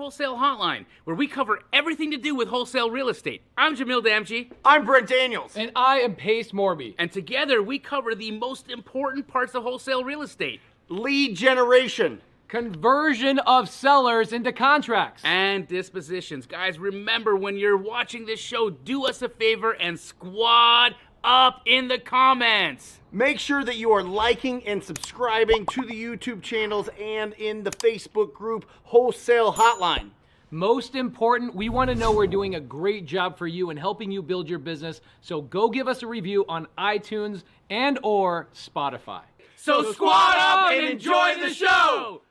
Wholesale Hotline, where we cover everything to do with wholesale real estate. I'm Jamil Damji. I'm Brent Daniels. And I am Pace Morby. And together we cover the most important parts of wholesale real estate. Lead generation. Conversion of sellers into contracts. And dispositions. Guys, remember, when you're watching this show, do us a favor and squad up in the comments. Make sure that you are liking and subscribing to the YouTube channels and in the Facebook group Wholesale Hotline. Most important, we want to know we're doing a great job for you and helping you build your business. So go give us a review on iTunes and or Spotify. So squad up and enjoy the show.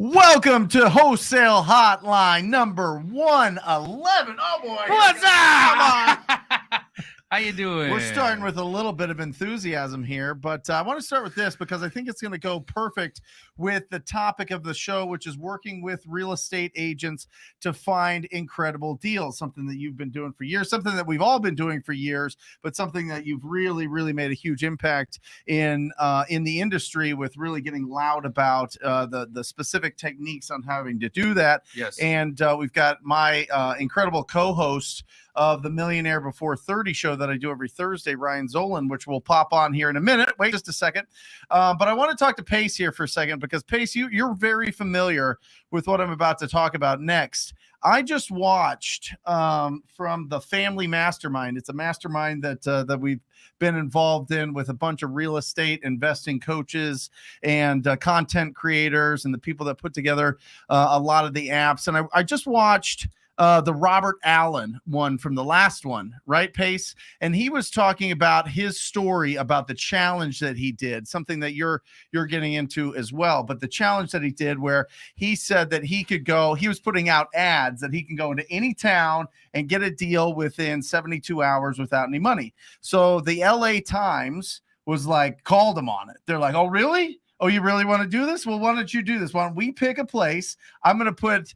Welcome to Wholesale Hotline number 111. Oh boy. What's up? Come on. How you doing? We're starting with a little bit of enthusiasm here, but I want to start with this because I think it's going to go perfect with the topic of the show, which is working with real estate agents to find incredible deals, something that you've been doing for years, something that we've all been doing for years, but something that you've really, really made a huge impact in the industry with really getting loud about the specific techniques on having to do that. Yes. And we've got my incredible co-host of the Millionaire Before 30 show that I do every Thursday, Ryan Zolan, which will pop on here in a minute. Wait just a second. But I want to talk to Pace here for a second because, Pace, you're very familiar with what I'm about to talk about next. I just watched from the Family Mastermind. It's a mastermind that we've been involved in with a bunch of real estate investing coaches and content creators and the people that put together a lot of the apps. And I just watched the Robert Allen one from the last one, right, Pace? And he was talking about his story about the challenge that he did, something that you're getting into as well. But the challenge that he did where he said that he was putting out ads that he can go into any town and get a deal within 72 hours without any money. So the LA Times was like, called him on it. They're like, oh, really? Oh, you really want to do this? Well, why don't you do this? Why don't we pick a place? I'm going to put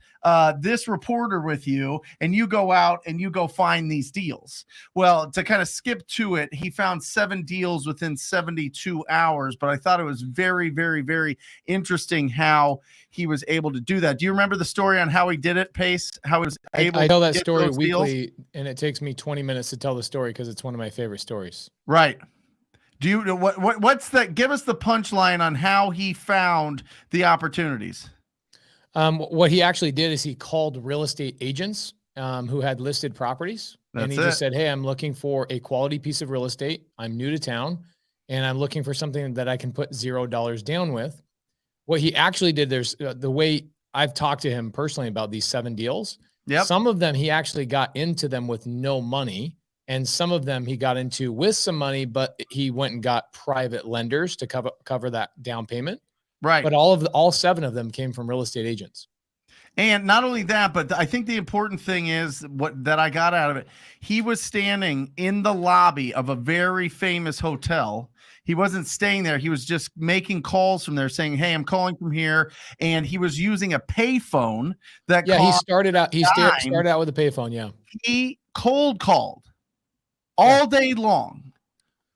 this reporter with you, and you go out and you go find these deals. Well, to kind of skip to it, he found 7 deals within 72 hours, but I thought it was very, very, very interesting how he was able to do that. Do you remember the story on how he did it, Pace? How he was able I tell that to story get those weekly, deals? and it takes me 20 minutes to tell the story because it's one of my favorite stories. Right. Do you what's that? Give us the punchline on how he found the opportunities. What he actually did is he called real estate agents who had listed properties. And he just said, hey, I'm looking for a quality piece of real estate. I'm new to town and I'm looking for something that I can put $0 down with. What he actually did, there's the way I've talked to him personally about these 7 deals. Yep. Some of them, he actually got into them with no money. And some of them he got into with some money, but he went and got private lenders to cover that down payment. Right. But all 7 of them came from real estate agents. And not only that, but I think the important thing is that I got out of it. He was standing in the lobby of a very famous hotel. He wasn't staying there. He was just making calls from there saying, hey, I'm calling from here. And he was using a payphone that he started out with a payphone. Yeah. He cold called all day long.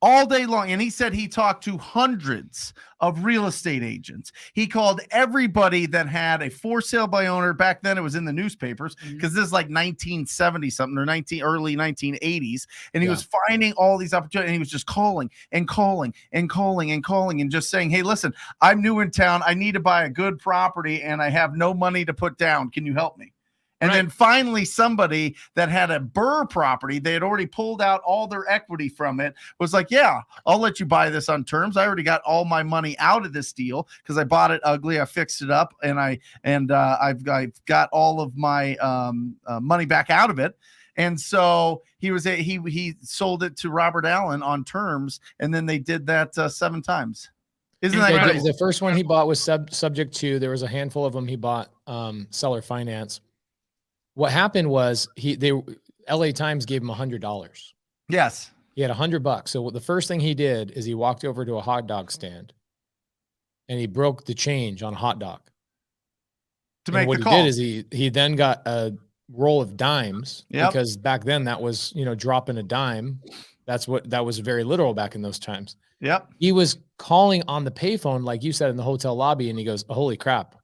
And he said he talked to hundreds of real estate agents. He called everybody that had a for sale by owner. Back then it was in the newspapers because this is like 1970 something or early 1980s. And he was finding all these opportunities. And he was just calling and just saying, hey, listen, I'm new in town. I need to buy a good property and I have no money to put down. Can you help me? And then finally somebody that had a Burr property, they had already pulled out all their equity from it, was like, yeah, I'll let you buy this on terms. I already got all my money out of this deal because I bought it ugly. I fixed it up and I've got all of my money back out of it. And so he sold it to Robert Allen on terms, and then they did that 7 times. Isn't that crazy? The first one he bought was subject to, there was a handful of them he bought seller finance. What happened was LA Times gave him $100. Yes. He had $100. So the first thing he did is he walked over to a hot dog stand and he broke the change on a hot dog. To And make what the he call. did is he then got a roll of dimes, Yep. because back then that was, dropping a dime. That was very literal back in those times. Yep. He was calling on the payphone, like you said, in the hotel lobby, and he goes, holy crap,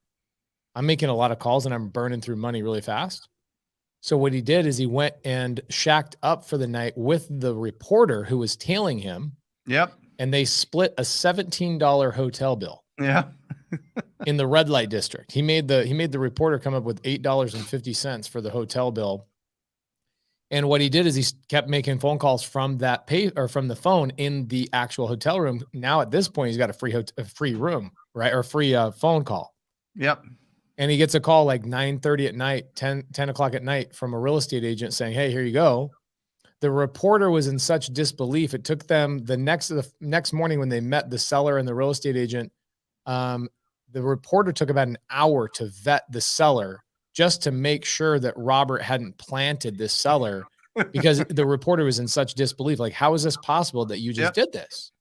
I'm making a lot of calls and I'm burning through money really fast. So what he did is he went and shacked up for the night with the reporter who was tailing him, Yep. and they split a $17 hotel bill Yeah. in the red light district. He made the reporter come up with $8.50 for the hotel bill. And what he did is he kept making phone calls from from the phone in the actual hotel room. Now at this point, he's got a free room, right? Or free phone call. Yep. And he gets a call like 9:30 at night, 10 o'clock at night from a real estate agent saying, hey, here you go. The reporter was in such disbelief. It took them the next morning when they met the seller and the real estate agent. The reporter took about an hour to vet the seller just to make sure that Robert hadn't planted this seller, because the reporter was in such disbelief. Like, how is this possible that you just did this?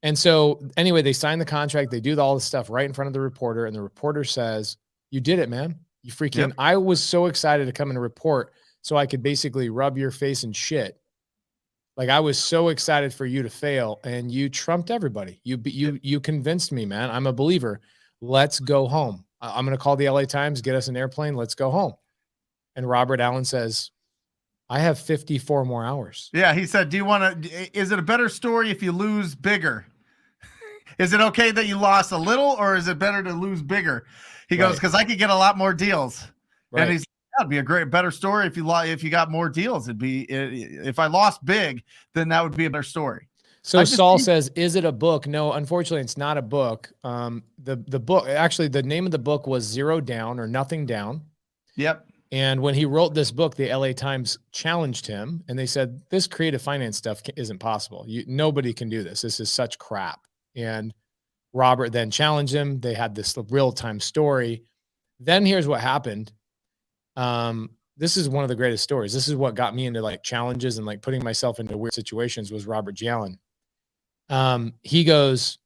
And so anyway, they sign the contract. They do all this stuff right in front of the reporter. And the reporter says, you did it, man. You freaking, I was so excited to come and report so I could basically rub your face in shit. Like, I was so excited for you to fail, and you trumped everybody. You convinced me, man. I'm a believer. Let's go home. I'm going to call the LA Times, get us an airplane. Let's go home. And Robert Allen says, I have 54 more hours. Yeah. He said, is it a better story if you lose bigger? Is it okay that you lost a little, or is it better to lose bigger? He goes, because I could get a lot more deals. Right. And he's, that'd be a better story if you got more deals. If I lost big, then that would be a better story. So Saul says, is it a book? No, unfortunately, it's not a book. The book, actually, the name of the book was Zero Down or Nothing Down. Yep. And when he wrote this book, the LA Times challenged him, and they said, this creative finance stuff isn't possible. Nobody can do this. This is such crap. And Robert then challenged him. They had this real-time story. Then here's what happened. This is one of the greatest stories. This is what got me into like challenges and like putting myself into weird situations, was Robert G. Allen. He goes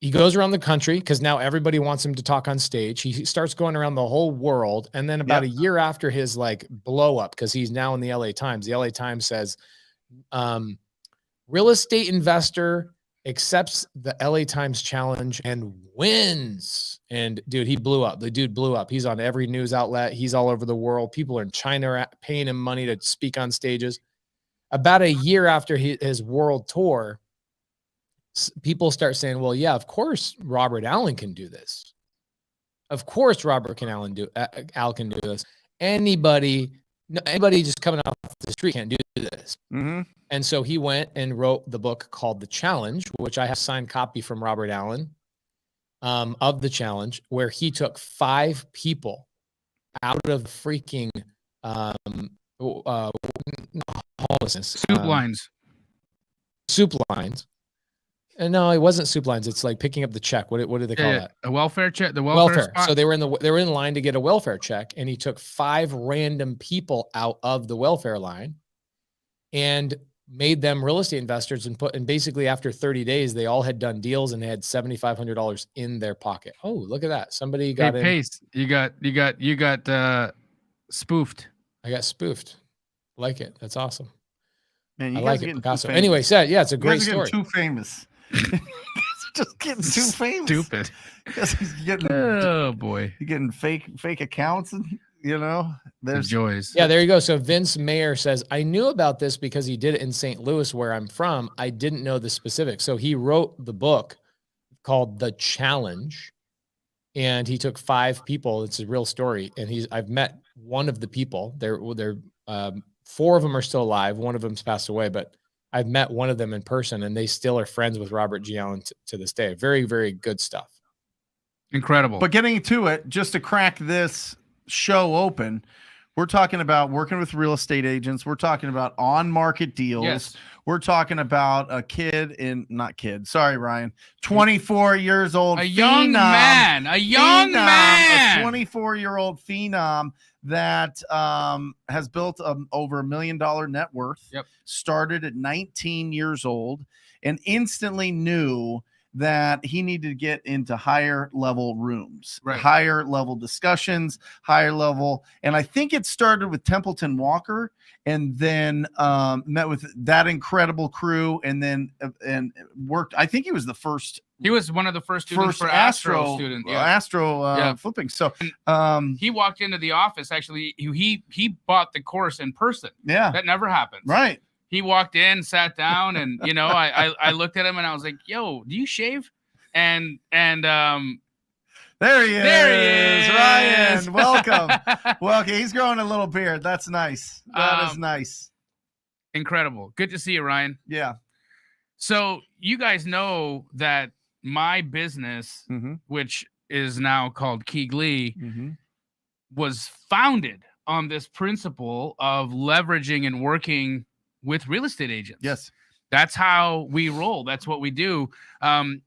around the country because now everybody wants him to talk on stage. He starts going around the whole world. And then about a year after his like blow up, because he's now in the LA Times, the LA Times says, real estate investor accepts the LA Times challenge and wins. And dude, he blew up. The dude blew up. He's on every news outlet. He's all over the world. People in China paying him money to speak on stages. About a year after his world tour, people start saying, well, yeah, of course Robert Allen can do this. Of course Al can do this. Anybody just coming off the street can't do this. Mm-hmm. And so he went and wrote the book called The Challenge, which I have a signed copy from Robert Allen of The Challenge, where he took 5 people out of freaking homelessness. Soup lines. And no, it wasn't soup lines. It's like picking up the check. What do they call that? A welfare check. The welfare spot? So they were in line to get a welfare check, and he took 5 random people out of the welfare line and made them real estate investors, and basically after 30 days, they all had done deals and they had $7,500 in their pocket. Oh, look at that. Somebody got in. Pace. You got spoofed. I got spoofed. Like it. That's awesome. Man, I like it, Picasso. Anyway, it's a great story. Too famous. Just getting too famous. Stupid. Oh boy. You're getting fake accounts, and there's joys. Yeah, there you go. So Vince Mayer says, I knew about this because he did it in St. Louis, where I'm from. I didn't know the specifics. So he wrote the book called The Challenge, and he took 5 people. It's a real story. And I've met one of the people. They're 4 of them are still alive. One of them's passed away, but I've met one of them in person, and they still are friends with Robert G. Allen to this day. Very, very good stuff. Incredible. But getting to it, just to crack this show open, we're talking about working with real estate agents. We're talking about on-market deals. Yes. We're talking about a 24 years old, a young man, a 24-year-old phenom that has built over $1 million net worth. Yep. Started at 19 years old and instantly knew that he needed to get into higher level rooms, Right. higher level discussions, higher level. And I think it started with Templeton Walker, and then met with that incredible crew, and then and worked. I think he was the first. He was one of the first students for Astro student. Yeah. Astro flipping. So he walked into the office. Actually, he bought the course in person. yeah, That never happens. right. He walked in, sat down, and I looked at him and I was like, "Yo, do you shave?" And There he is. There he is. Ryan. Welcome. Well, okay, he's growing a little beard. That's nice. That is nice. Incredible. Good to see you, Ryan. Yeah. So you guys know that my business, which is now called Keegley, was founded on this principle of leveraging and working with real estate agents. Yes. That's how we roll. That's what we do. And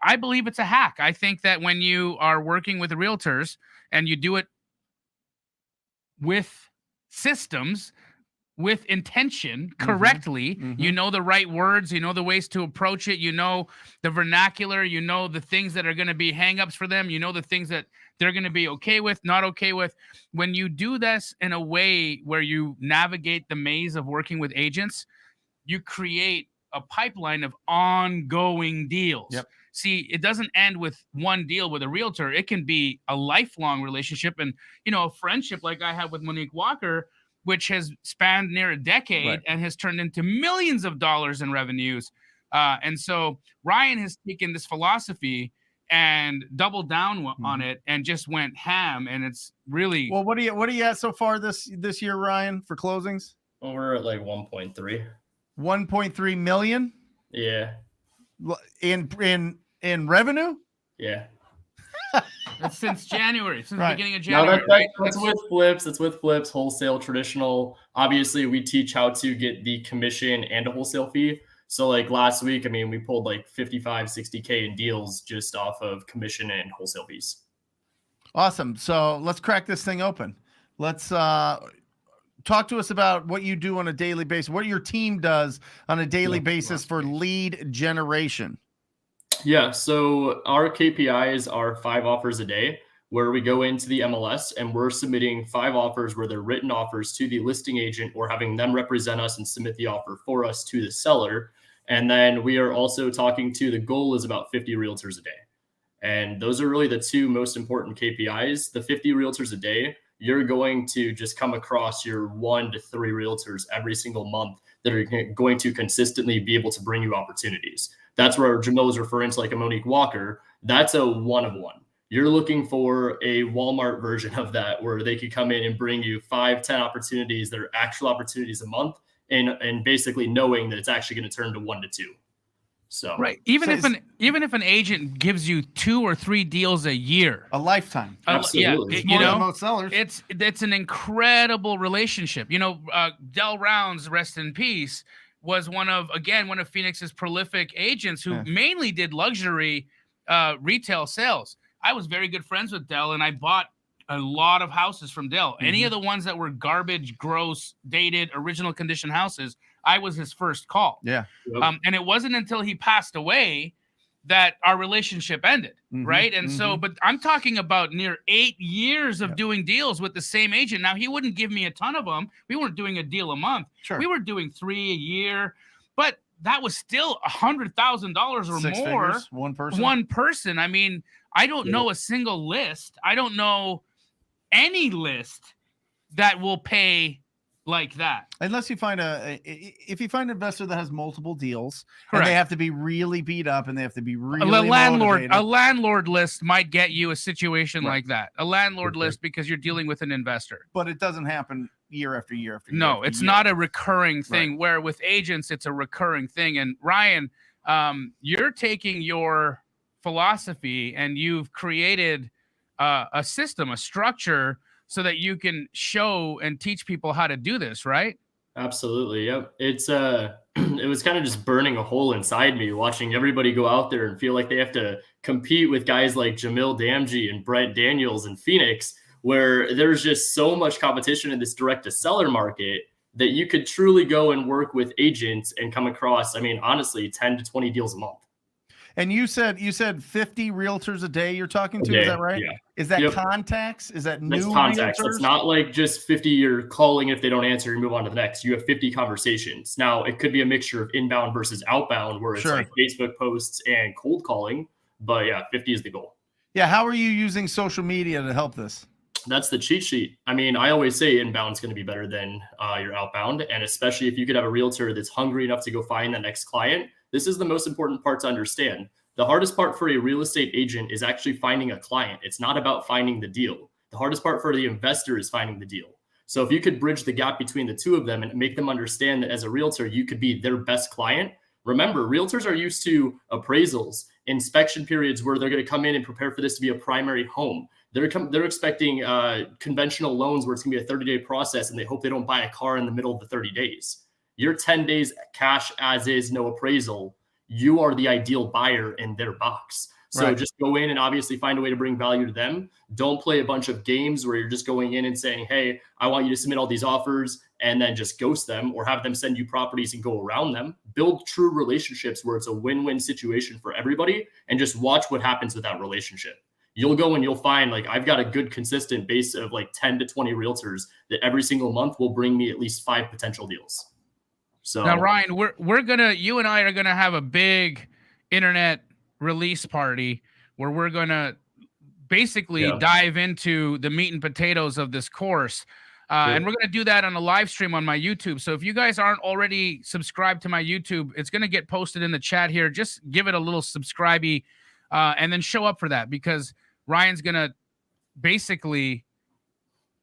I believe it's a hack. I think that when you are working with realtors and you do it with systems, with intention, correctly, you know the right words, you know the ways to approach it, you know the vernacular, you know the things that are going to be hangups for them, you know the things that they're going to be okay with, not okay with. When you do this in a way where you navigate the maze of working with agents, you create a pipeline of ongoing deals. Yep. See, it doesn't end with one deal with a realtor. It can be a lifelong relationship and, a friendship like I have with Monique Walker, which has spanned near a decade and has turned into millions of dollars in revenues. And so Ryan has taken this philosophy and doubled down on it and just went ham. And it's really Well, what are you at so far this year, Ryan, for closings? Well, we're at like 1.3. 1.3 million Yeah. in revenue? Yeah. that's since January, since the Right. beginning of No, January. that's with flips. It's with flips, wholesale, traditional. Obviously, we teach how to get the commission and a wholesale fee. So like last week, I mean, we pulled like 55, 60K in deals just off of commission and wholesale fees. Awesome. So let's crack this thing open. Let's talk to us about what you do on a daily basis, what your team does on a daily basis for lead generation. Yeah, so our KPIs are 5 offers a day, where we go into the MLS and we're submitting 5 offers where they're written offers to the listing agent or having them represent us and submit the offer for us to the seller. And then we are also talking to, the goal is about 50 realtors a day. And those are really the 2 most important KPIs. The 50 realtors a day, you're going to just come across your 1 to 3 realtors every single month that are going to consistently be able to bring you opportunities. That's where Jamil was referring to, like a Monique Walker. That's a 1 of 1. You're looking for a Walmart version of that, where they could come in and bring you 5, 10 opportunities that are actual opportunities a month, and basically knowing that it's actually going to turn to 1 to 2. So right. Even if an agent gives you 2 or 3 deals a year, A lifetime. Absolutely. Yeah, More than most sellers. it's an incredible relationship. Del Rounds, rest in peace, was one of Phoenix's prolific agents who mainly did luxury retail sales. I was very good friends with Del, and I bought a lot of houses from Del. Any of the ones that were garbage, gross, dated, original condition houses, I was his first call. Yeah. And it wasn't until he passed away that our relationship ended, right? And so, but I'm talking about near 8 years of doing deals with the same agent. Now, he wouldn't give me a ton of them. We weren't doing a deal a month. Sure. We were doing 3 a year, but that was still $100,000 or 6 more. figures, one person. One person. I mean, I don't know a single list. I don't know any list that will pay like that. Unless you find if you find an investor that has multiple deals, Correct. and they have to be really beat up, and they have to be really A motivated. landlord list might get you a situation Right. like that. A landlord list because you're dealing with an investor. But it doesn't happen year after year after year. No, after it's year. not a recurring thing. Where with agents, it's a recurring thing. And Ryan, you're taking your philosophy and you've created a system, a structure, so that you can show and teach people how to do this, right? Absolutely. Yep. It's it was kind of just burning a hole inside me, watching everybody go out there and feel like they have to compete with guys like Jamil Damji and Brent Daniels in Phoenix, where there's just so much competition in this direct to seller market that you could truly go and work with agents and come across, I mean, honestly, 10 to 20 deals a month. And you said 50 realtors a day you're talking to, is Okay, that right? yeah. Is that Yep. contacts? Is that That's new contacts. realtors? It's not like just 50 you're calling. If they don't answer, you move on to the next. You have 50 conversations. Now, it could be a mixture of inbound versus outbound, where it's Sure. like Facebook posts and cold calling. But yeah, 50 is the goal. Yeah. How are you using social media to help this? That's the cheat sheet. I mean, I always say inbound is going to be better than your outbound. And especially if you could have a realtor that's hungry enough to go find the next client, this is the most important part to understand. The hardest part for a real estate agent is actually finding a client. It's not about finding the deal. The hardest part for the investor is finding the deal. So if you could bridge the gap between the two of them and make them understand that as a realtor, you could be their best client. Remember, realtors are used to appraisals, inspection periods where they're going to come in and prepare for this to be a primary home. They're expecting conventional loans where it's going to be a 30-day process, and they hope they don't buy a car in the middle of the 30 days. You're 10 days cash as is, no appraisal. You are the ideal buyer in their box. So Right. just go in and obviously find a way to bring value to them. Don't play a bunch of games where you're just going in and saying, hey, I want you to submit all these offers, and then just ghost them or have them send you properties and go around them. Build true relationships where it's a win-win situation for everybody, and just watch what happens with that relationship. You'll go and you'll find, like, I've got a good consistent base of like 10 to 20 realtors that every single month will bring me at least 5 potential deals. So now, Ryan, you and I are gonna have a big internet release party where we're gonna basically dive into the meat and potatoes of this course. And we're going to do that on a live stream on my YouTube. So if you guys aren't already subscribed to my YouTube, it's going to get posted in the chat here. Just give it a little subscribey and then show up for that, because Ryan's going to basically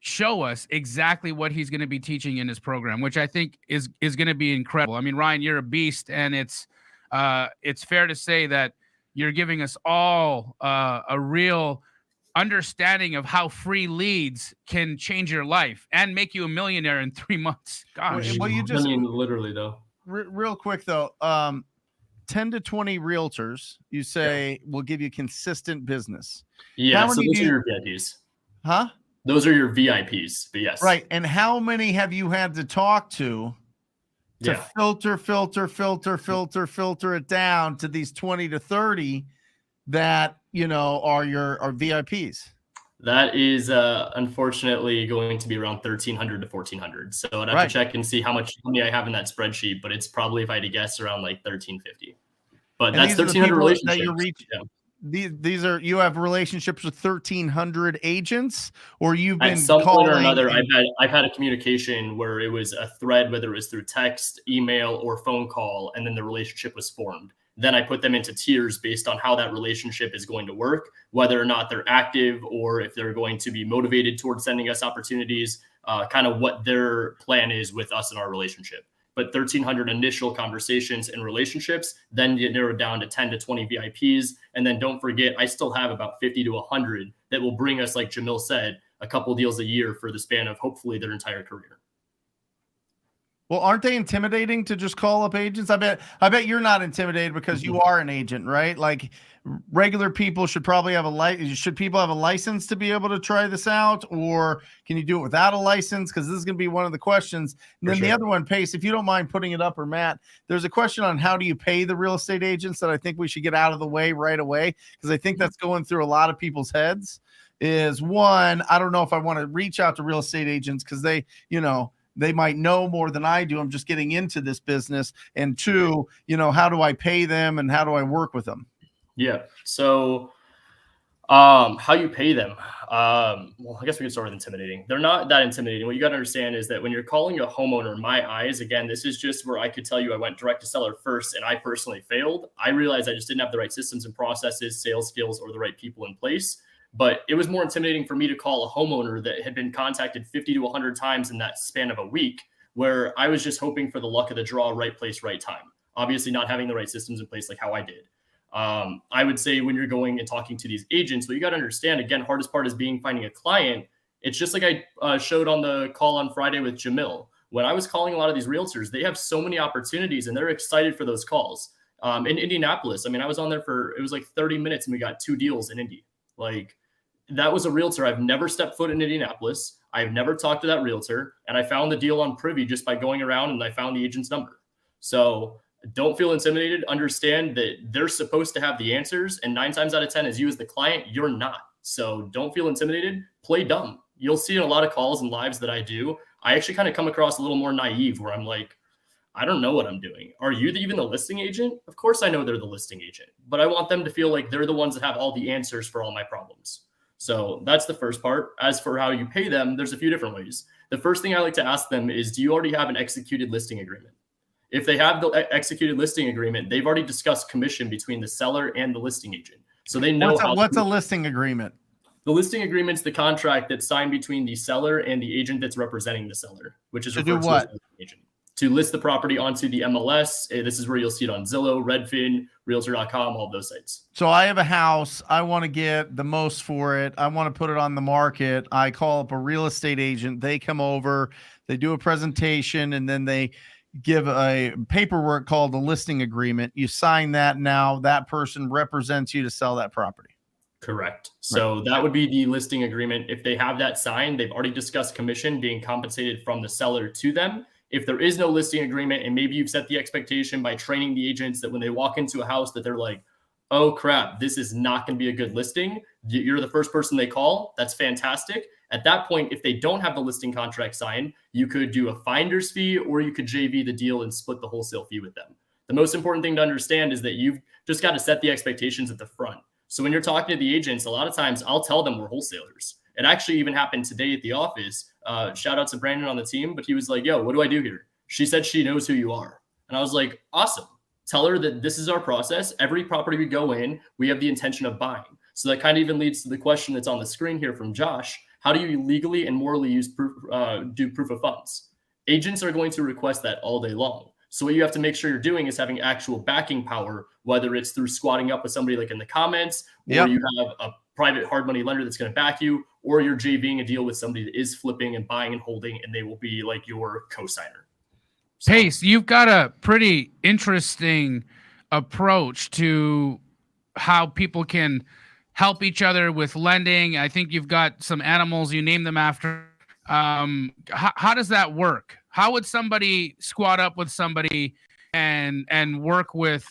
show us exactly what he's going to be teaching in his program, which I think is going to be incredible. I mean, Ryan, you're a beast, and it's fair to say that you're giving us all a real understanding of how free leads can change your life and make you a millionaire in 3 months. Gosh. Well, you just, I mean, literally though. real quick though, 10 to 20 realtors, you say, will give you consistent business. Yeah. How So many those do are you- your VIPs. Huh? Those are your VIPs. But yes. Right. And how many have you had to talk to Yeah. filter it down to these 20 to 30 that, you know, are VIPs? That is unfortunately going to be around 1,300 to 1,400. So I'd have to check and see how many I have in that spreadsheet, but it's probably, if I had to guess, around like 1,350. But And that's these are the 1,300 people relationships. that you reach. These are, you have relationships with 1,300 agents, or you've been At some point calling or another, I've had a communication where it was a thread, whether it was through text, email, or phone call, and then the relationship was formed. Then I put them into tiers based on how that relationship is going to work, whether or not they're active or if they're going to be motivated towards sending us opportunities, kind of what their plan is with us in our relationship. But 1,300 initial conversations and relationships, then get narrowed down to 10 to 20 VIPs. And then don't forget, I still have about 50 to 100 that will bring us, like Jamil said, a couple deals a year for the span of hopefully their entire career. Well, aren't they intimidating to just call up agents? I bet you're not intimidated because you are an agent, right? Like, regular people should probably have should people have a license to be able to try this out, or can you do it without a license? Because this is going to be one of the questions. And then the other one, Pace, if you don't mind putting it up, or Matt, there's a question on how do you pay the real estate agents that I think we should get out of the way right away, because I think that's going through a lot of people's heads. Is one, I don't know if I want to reach out to real estate agents because they, you know, they might know more than I do. I'm just getting into this business. And two, you know, how do I pay them and how do I work with them? Yeah. So how you pay them? Well, I guess we can start with intimidating. They're not that intimidating. What you got to understand is that when you're calling a homeowner, in my eyes, again, this is just where I could tell you I went direct to seller first and I personally failed. I realized I just didn't have the right systems and processes, sales skills, or the right people in place. But it was more intimidating for me to call a homeowner that had been contacted 50 to 100 times in that span of a week, where I was just hoping for the luck of the draw, right place, right time. Obviously not having the right systems in place like how I did. I would say when you're going and talking to these agents, what you got to understand, again, hardest part is finding a client. It's just like I showed on the call on Friday with Jamil. When I was calling a lot of these realtors, they have so many opportunities and they're excited for those calls. In Indianapolis, I mean, I was on there it was like 30 minutes and we got 2 deals in Indy. Like, that was a realtor. I've never stepped foot in Indianapolis. I've never talked to that realtor. And I found the deal on Privy just by going around and I found the agent's number. So Don't feel intimidated. Understand that they're supposed to have the answers. And 9 times out of 10, as you as the client, you're not. So don't feel intimidated. Play dumb. You'll see in a lot of calls and lives that I do, I actually kind of come across a little more naive where I'm like, I don't know what I'm doing. Are you even the listing agent? Of course I know they're the listing agent, but I want them to feel like they're the ones that have all the answers for all my problems. So that's the first part. As for how you pay them, there's a few different ways. The first thing I like to ask them is, do you already have an executed listing agreement? If they have the executed listing agreement, they've already discussed commission between the seller and the listing agent. So they know what's a listing agreement. The listing agreement's the contract that's signed between the seller and the agent that's representing the seller, which is referred to as the agent. To list the property onto the MLS. This is where you'll see it on Zillow, Redfin, Realtor.com, all those sites. So I have a house. I want to get the most for it. I want to put it on the market. I call up a real estate agent. They come over, they do a presentation, and then they give a paperwork called a listing agreement. You sign that. Now that person represents you to sell that property. Correct. So that would be the listing agreement. If they have that signed, they've already discussed commission being compensated from the seller to them. If there is no listing agreement, and maybe you've set the expectation by training the agents that when they walk into a house that they're like, oh crap, this is not going to be a good listing. You're the first person they call. That's fantastic. At that point, if they don't have the listing contract signed, you could do a finder's fee, or you could JV the deal and split the wholesale fee with them. The most important thing to understand is that you've just got to set the expectations at the front. So when you're talking to the agents, a lot of times I'll tell them we're wholesalers. It actually even happened today at the office. Shout out to Brandon on the team, but he was like, yo, what do I do here? She said she knows who you are. And I was like, awesome. Tell her that this is our process. Every property we go in, we have the intention of buying. So that kind of even leads to the question that's on the screen here from Josh. How do you legally and morally do proof of funds? Agents are going to request that all day long. So what you have to make sure you're doing is having actual backing power, whether it's through squatting up with somebody like in the comments, or you have a private hard money lender that's going to back you, or you're JVing a deal with somebody that is flipping and buying and holding, and they will be like your co-signer. So, Pace, you've got a pretty interesting approach to how people can help each other with lending. I think you've got some animals, you name them after. How does that work? How would somebody squat up with somebody and work with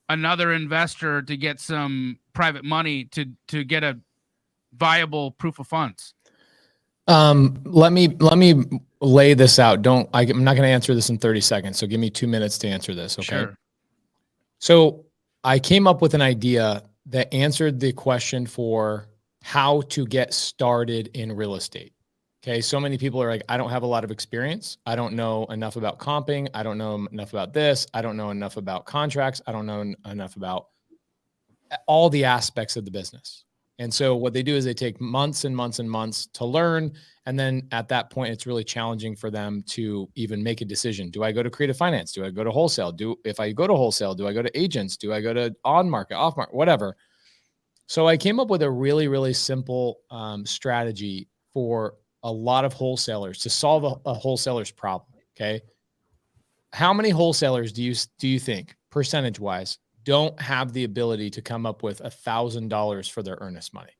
another investor to get some private money to get a viable proof of funds? Let me lay this out. I'm not going to answer this in 30 seconds. So give me 2 minutes to answer this. Okay. Sure. So I came up with an idea that answered the question for how to get started in real estate. Okay. So many people are like, I don't have a lot of experience. I don't know enough about comping. I don't know enough about this. I don't know enough about contracts. I don't know enough about all the aspects of the business. And so what they do is they take months and months and months to learn. And then at that point, it's really challenging for them to even make a decision. Do I go to creative finance? Do I go to wholesale? If I go to wholesale, do I go to agents? Do I go to on market, off market, whatever? So I came up with a really, really simple strategy for a lot of wholesalers to solve a wholesaler's problem. Okay. How many wholesalers do you think, percentage wise, don't have the ability to come up with $1,000 for their earnest money?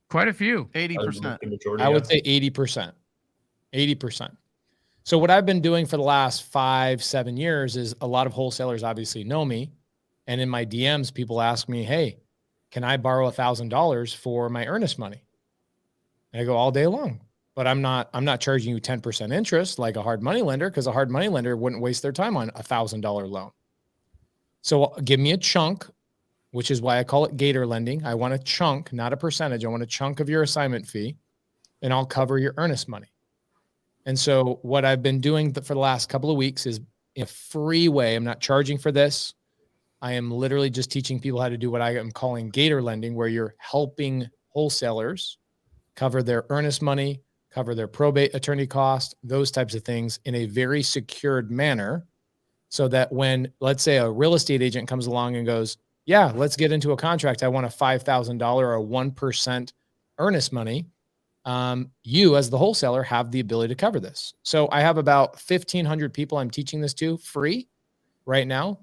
Quite a few. 80%. I would say 80%. 80%. So what I've been doing for the last 5-7 years is a lot of wholesalers obviously know me. And in my DMs, people ask me, hey, can I borrow $1,000 for my earnest money? And I go all day long. But I'm not charging you 10% interest like a hard money lender, because a hard money lender wouldn't waste their time on $1,000 loan. So give me a chunk, which is why I call it gator lending. I want a chunk, not a percentage. I want a chunk of your assignment fee, and I'll cover your earnest money. And so what I've been doing for the last couple of weeks is in a free way. I'm not charging for this. I am literally just teaching people how to do what I am calling gator lending, where you're helping wholesalers cover their earnest money, cover their probate attorney cost, those types of things in a very secured manner, so that when, let's say, a real estate agent comes along and goes, yeah, let's get into a contract. I want a $5,000 or a 1% earnest money. You as the wholesaler have the ability to cover this. So I have about 1,500 people I'm teaching this to free right now.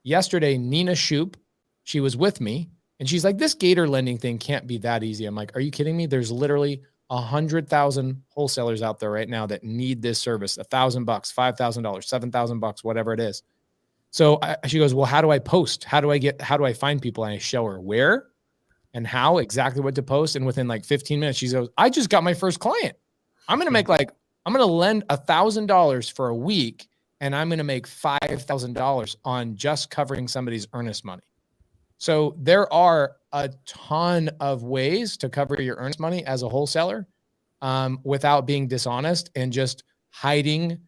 Yesterday, Nina Shoup, she was with me, and she's like, this gator lending thing can't be that easy. I'm like, are you kidding me? There's literally 100,000 wholesalers out there right now that need this service. $1,000, $5,000, $7,000, whatever it is. So she goes, well, how do I post? How do I find people? And I show her where and how, exactly what to post. And within like 15 minutes, she goes, I just got my first client. I'm going to lend $1,000 for a week, and I'm going to make $5,000 on just covering somebody's earnest money. So there are a ton of ways to cover your earnest money as a wholesaler without being dishonest and just hiding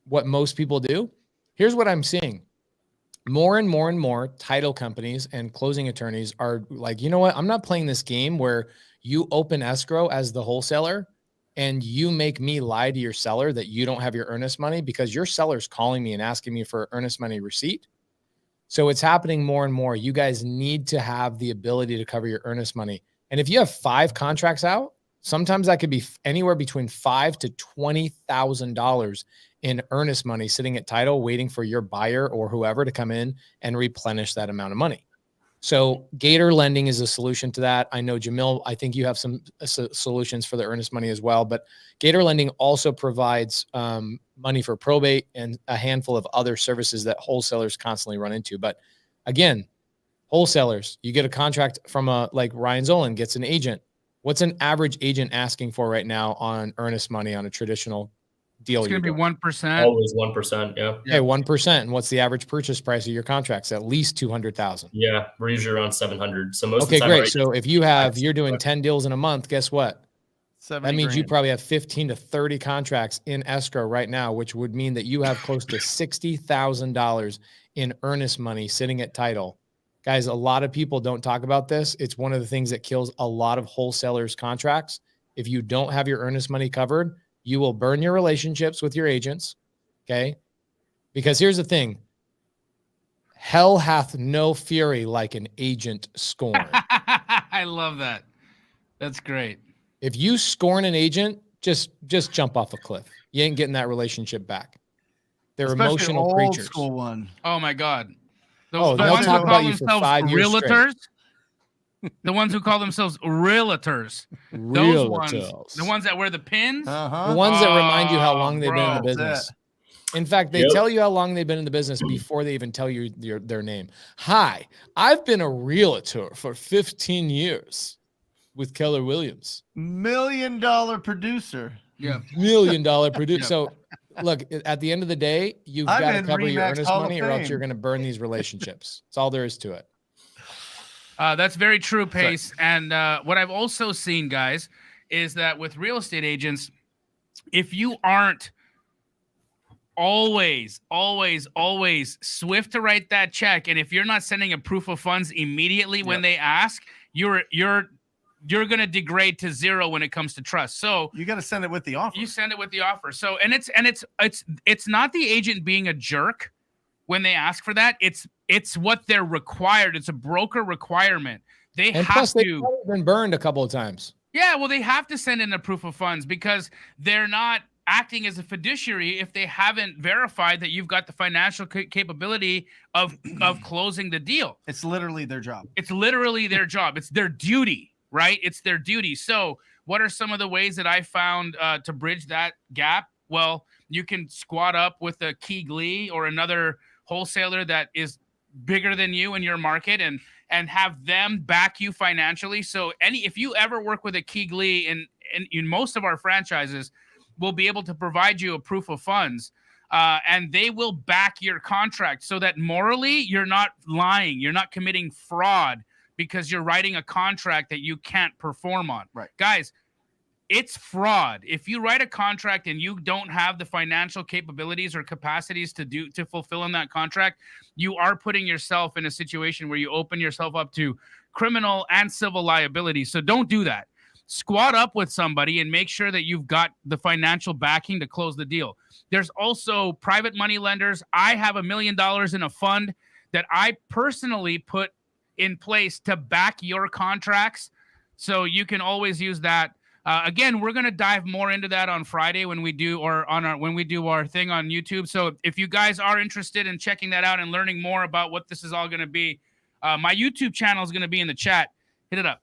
what most people do. Here's what I'm seeing. More and more and more title companies and closing attorneys are like, you know what? I'm not playing this game where you open escrow as the wholesaler and you make me lie to your seller that you don't have your earnest money because your seller's calling me and asking me for earnest money receipt. So it's happening more and more. You guys need to have the ability to cover your earnest money. And if you have 5 contracts out, sometimes that could be anywhere between $5,000 to $20,000 in earnest money sitting at title, waiting for your buyer or whoever to come in and replenish that amount of money. So Gator lending is a solution to that. I know, Jamil, I think you have some solutions for the earnest money as well, but Gator lending also provides money for probate and a handful of other services that wholesalers constantly run into. But again, wholesalers, you get a contract from like Ryan Zolan gets an agent. What's an average agent asking for right now on earnest money on a traditional deal? It's going to be 1%. Always 1%. Yeah. Hey, 1%. And what's the average purchase price of your contracts? At least 200,000. Yeah. We're usually around 700. So most of Okay, the time, great. right, So if you're doing 10 deals in a month, guess what? That means you probably have 15 to 30 contracts in escrow right now, which would mean that you have close to $60,000 in earnest money sitting at title. Guys, a lot of people don't talk about this. It's one of the things that kills a lot of wholesalers' contracts. If you don't have your earnest money covered, you will burn your relationships with your agents, okay? Because here's the thing. Hell hath no fury like an agent scorn. I love that. That's great. If you scorn an agent, just jump off a cliff. You ain't getting that relationship back. They're Especially emotional old creatures. school one. Oh my God. The they'll ones who talk call about you for themselves 5 years straight. realtors. The ones who call themselves realtors. Those ones, the ones that wear the pins. The ones that remind you how long they've been in the Bro, business. In fact, they tell you how long they've been in the business before they even tell you their name. Hi, I've been a realtor for 15 years with Keller Williams. $1 million producer. Yeah. $1 million producer. So look, at the end of the day, you've I'm got to in cover your RE/MAX earnest Hall of money or else Fame. you're going to burn these relationships. That's all there is to it. That's very true, Pace. And what I've also seen, guys, is that with real estate agents, if you aren't always swift to write that check, and if you're not sending a proof of funds immediately when they ask, you're going to degrade to 0 when it comes to trust. So you got to send it with the offer. You send it with the offer. So it's not the agent being a jerk when they ask for that. It's what they're required. It's a broker requirement. They And have plus, to. they've been burned a couple of times. Yeah, well, they have to send in a proof of funds because they're not acting as a fiduciary if they haven't verified that you've got the financial capability of closing the deal. It's literally their job. It's literally their job. It's their duty, right? It's their duty. So what are some of the ways that I found to bridge that gap? Well, you can squat up with a Key Glee or another wholesaler that is bigger than you in your market and have them back you financially. So if you ever work with a Key Glee in most of our franchises, we'll be able to provide you a proof of funds and they will back your contract so that morally you're not lying. You're not committing fraud because you're writing a contract that you can't perform on. Right. Guys, it's fraud. If you write a contract and you don't have the financial capabilities or capacities to fulfill on that contract, you are putting yourself in a situation where you open yourself up to criminal and civil liability. So don't do that. Squat up with somebody and make sure that you've got the financial backing to close the deal. There's also private money lenders. I have $1 million in a fund that I personally put in place to back your contracts. So you can always use that. Again, we're going to dive more into that on Friday when we do our thing on YouTube. So if you guys are interested in checking that out and learning more about what this is all going to be, my YouTube channel is going to be in the chat. Hit it up.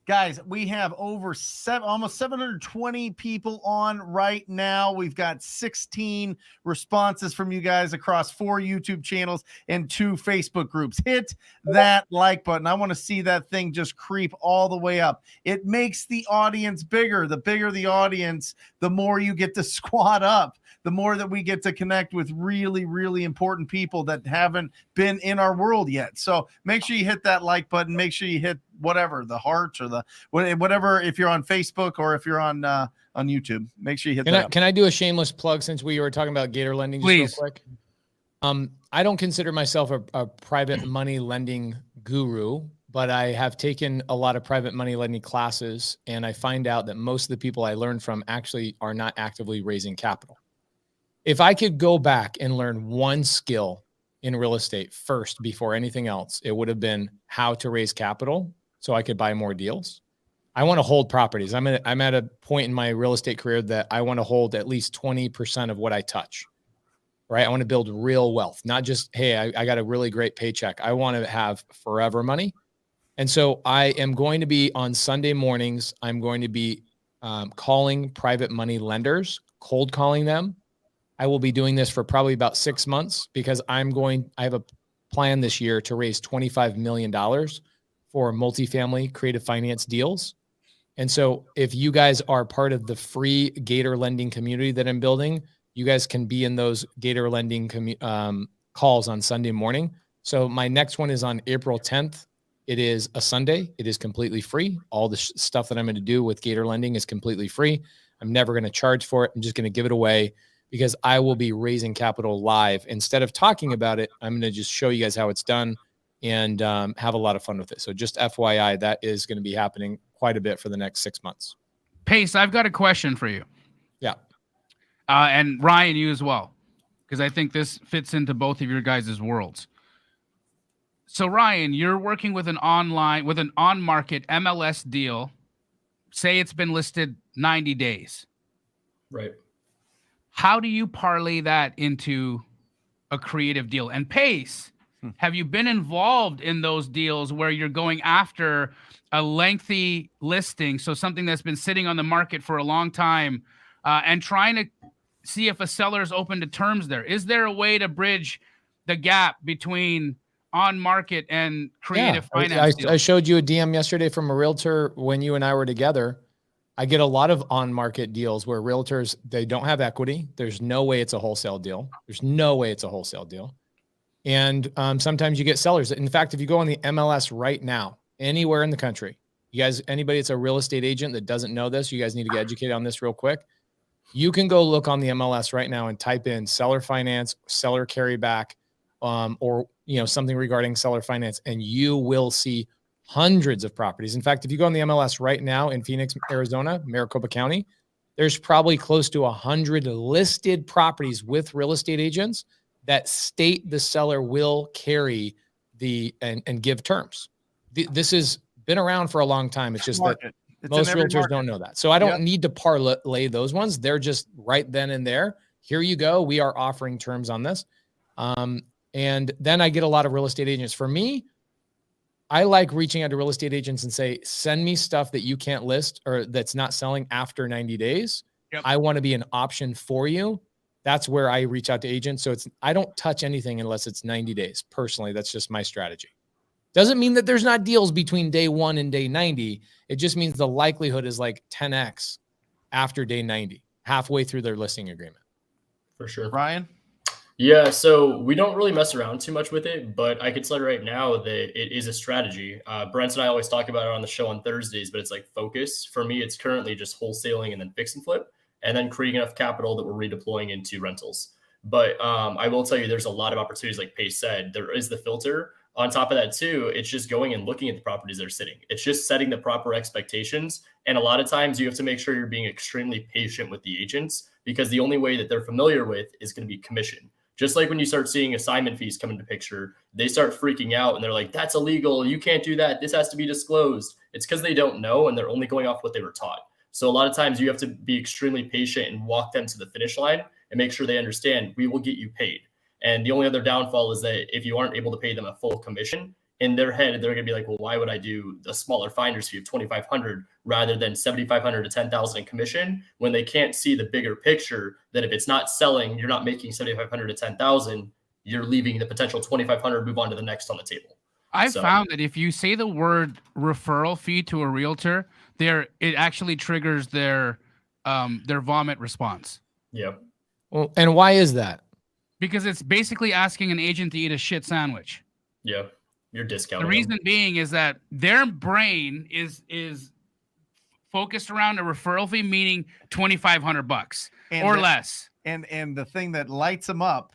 Guys, we have almost 720 people on right now. We've got 16 responses from you guys across 4 YouTube channels and 2 Facebook groups. Hit that like button. I want to see that thing just creep all the way up. It makes the audience bigger. The bigger the audience, the more you get to squat up, the more that we get to connect with really, really important people that haven't been in our world yet. So make sure you hit that like button. Make sure you hit whatever, the hearts or the whatever, if you're on Facebook or if you're on YouTube, make sure you hit that. Can I do a shameless plug since we were talking about Gator lending just Please. real quick? I don't consider myself a private money lending guru, but I have taken a lot of private money lending classes, and I find out that most of the people I learn from actually are not actively raising capital. If I could go back and learn one skill in real estate first before anything else, it would have been how to raise capital so I could buy more deals. I want to hold properties. I'm at a point in my real estate career that I want to hold at least 20% of what I touch, right? I want to build real wealth, not just, hey, I got a really great paycheck. I want to have forever money. And so I am going to be on Sunday mornings, I'm going to be calling private money lenders, cold calling them. I will be doing this for probably about 6 months because I have a plan this year to raise $25 million for multifamily creative finance deals. And so if you guys are part of the free Gator lending community that I'm building, you guys can be in those Gator lending calls on Sunday morning. So my next one is on April 10th. It is a Sunday. It is completely free. All the stuff that I'm going to do with Gator lending is completely free. I'm never going to charge for it. I'm just going to give it away because I will be raising capital live. Instead of talking about it, I'm going to just show you guys how it's done and have a lot of fun with it. So just FYI, that is going to be happening quite a bit for the next 6 months. Pace, I've got a question for you. Yeah. And Ryan, you as well, because I think this fits into both of your guys' worlds. So Ryan, you're working with an on-market MLS deal. Say it's been listed 90 days. Right. How do you parlay that into a creative deal? And Pace, have you been involved in those deals where you're going after a lengthy listing, so something that's been sitting on the market for a long time, and trying to see if a seller is open to terms there? Is there a way to bridge the gap between on-market and creative finance deals? I showed you a DM yesterday from a realtor when you and I were together. I get a lot of on-market deals where realtors, they don't have equity. There's no way it's a wholesale deal. There's no way it's a wholesale deal. And sometimes you get sellers. In fact, if you go on the MLS right now, anywhere in the country, you guys, anybody that's a real estate agent that doesn't know this, you guys need to get educated on this real quick. You can go look on the MLS right now and type in seller finance, seller carryback, or something regarding seller finance, and you will see hundreds of properties. In fact, if you go on the MLS right now in Phoenix, Arizona, Maricopa County, there's probably close to 100 listed properties with real estate agents that state the seller will carry and give terms. This has been around for a long time. It's just that most realtors don't know that. So I don't need to parlay those ones. They're just right then and there. Here you go. We are offering terms on this. And then I get a lot of real estate agents. For me, I like reaching out to real estate agents and say, send me stuff that you can't list or that's not selling after 90 days. Yep. I want to be an option for you. That's where I reach out to agents. So I don't touch anything unless it's 90 days. Personally, that's just my strategy. Doesn't mean that there's not deals between day 1 and day 90. It just means the likelihood is like 10x after day 90, halfway through their listing agreement. For sure. Ryan? Yeah, so we don't really mess around too much with it, but I can tell you right now that it is a strategy. Brent and I always talk about it on the show on Thursdays, but it's like focus. For me, it's currently just wholesaling and then fix and flip, and then creating enough capital that we're redeploying into rentals. But I will tell you, there's a lot of opportunities, like Pace said. There is the filter. On top of that, too, it's just going and looking at the properties that are sitting. It's just setting the proper expectations. And a lot of times you have to make sure you're being extremely patient with the agents, because the only way that they're familiar with is going to be commission. Just like when you start seeing assignment fees come into picture, they start freaking out and they're like, that's illegal. You can't do that. This has to be disclosed. It's because they don't know and they're only going off what they were taught. So a lot of times you have to be extremely patient and walk them to the finish line and make sure they understand we will get you paid. And the only other downfall is that if you aren't able to pay them a full commission, in their head, they're going to be like, well, why would I do a smaller finder's fee of 2,500 rather than 7,500 to 10,000 in commission, when they can't see the bigger picture that if it's not selling, you're not making 7,500 to 10,000, you're leaving the potential 2,500, move on to the next on the table. I've found that if you say the word referral fee to a realtor, it actually triggers their vomit response. Yeah. Well, and why is that? Because it's basically asking an agent to eat a shit sandwich. Yeah. You're discounting. The reason being is that their brain is focused around a referral fee, meaning $2,500 or less. And the thing that lights them up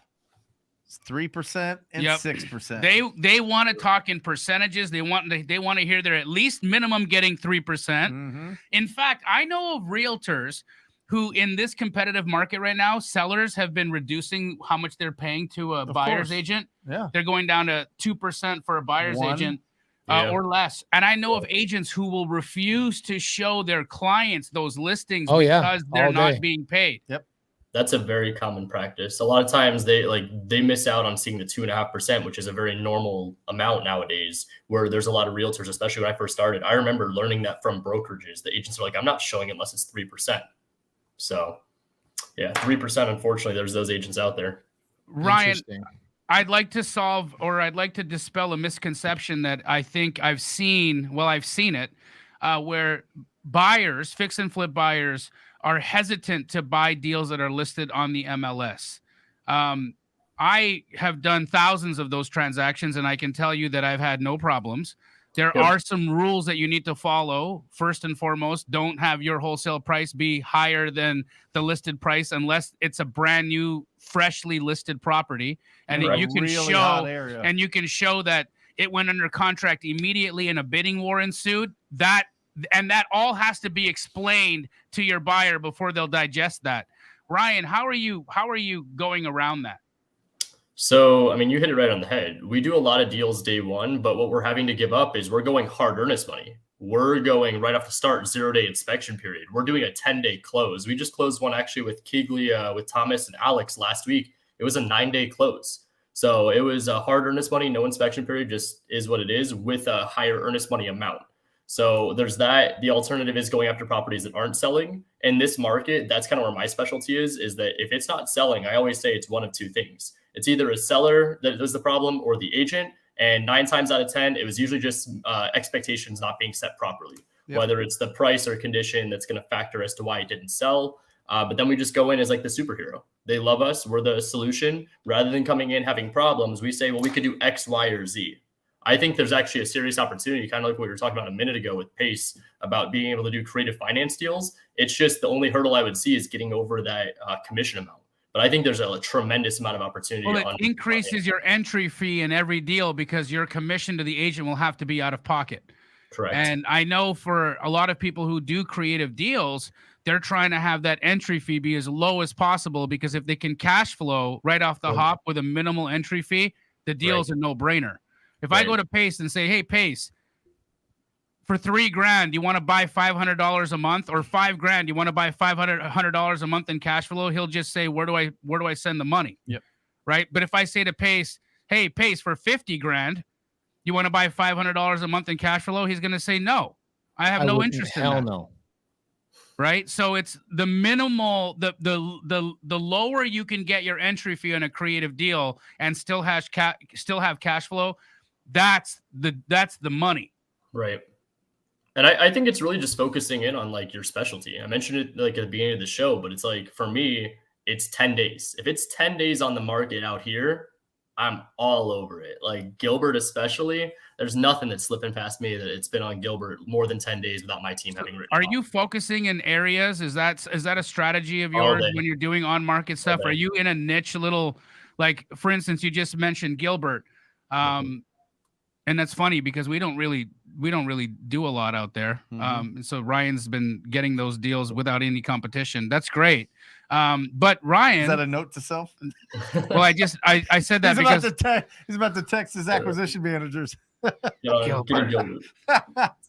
is 3% and 6%. They want to talk in percentages. They want to hear they're at least minimum getting 3%. In fact, I know of realtors who, in this competitive market right now, sellers have been reducing how much they're paying to a buyer's agent. Yeah. They're going down to 2% for a buyer's agent or less. And I know of agents who will refuse to show their clients those listings because they're not being paid. Yep. That's a very common practice. A lot of times they miss out on seeing the 2.5%, which is a very normal amount nowadays, where there's a lot of realtors, especially when I first started. I remember learning that from brokerages. The agents are like, I'm not showing it unless it's 3%. So, yeah, 3%, unfortunately, there's those agents out there. Ryan, I'd like to dispel a misconception that I think I've seen it, where buyers, fix and flip buyers, are hesitant to buy deals that are listed on the MLS. I have done thousands of those transactions, and I can tell you that I've had no problems. There are some rules that you need to follow. First and foremost, don't have your wholesale price be higher than the listed price unless it's a brand new, freshly listed property. And you can show that it went under contract immediately and a bidding war ensued. That all has to be explained to your buyer before they'll digest that. Ryan, how are you going around that? So, I mean, you hit it right on the head. We do a lot of deals day one, but what we're having to give up is we're going hard earnest money. We're going right off the start, 0-day inspection period. We're doing a 10-day close. We just closed one actually with Keegley, with Thomas and Alex last week. It was a 9-day close. So it was a hard earnest money, no inspection period, just is what it is, with a higher earnest money amount. So there's that. The alternative is going after properties that aren't selling. In this market, that's kind of where my specialty is that if it's not selling, I always say it's one of two things. It's either a seller that is the problem or the agent. And 9 times out of 10, it was usually just expectations not being set properly, whether it's the price or condition that's going to factor as to why it didn't sell. But then we just go in as like the superhero. They love us. We're the solution. Rather than coming in having problems, we say, well, we could do X, Y, or Z. I think there's actually a serious opportunity, kind of like what we were talking about a minute ago with Pace, about being able to do creative finance deals. It's just the only hurdle I would see is getting over that commission amount. But I think there's a tremendous amount of opportunity. Well, it increases your entry fee in every deal because your commission to the agent will have to be out of pocket. Correct. And I know for a lot of people who do creative deals, they're trying to have that entry fee be as low as possible, because if they can cash flow right off the hop with a minimal entry fee, the deal's a no-brainer. If I go to Pace and say, hey, Pace, for $3,000, you want to buy $500 a month, or $5,000, you want to buy $500 a month in cash flow, he'll just say, where do I send the money? Yep. Right. But if I say to Pace, hey, Pace, for $50,000, you want to buy $500 a month in cash flow, he's going to say, no, I have no interest in that. Hell no. Right. So it's the minimal, the lower you can get your entry fee on a creative deal and still have cash flow. That's the money. Right. And I think it's really just focusing in on like your specialty. I mentioned it like at the beginning of the show, but it's like, for me, it's 10 days. If it's 10 days on the market out here, I'm all over it. Like Gilbert, especially, there's nothing that's slipping past me that it's been on Gilbert more than 10 days without my team having written. Are you focusing in areas? Is that a strategy of yours when you're doing on market stuff? Are you in a niche little, like, for instance, you just mentioned Gilbert. And that's funny because we don't really do a lot out there. So Ryan's been getting those deals without any competition. That's great. But Ryan, is that a note to self? Well, I said that because he's about to text his acquisition managers. No,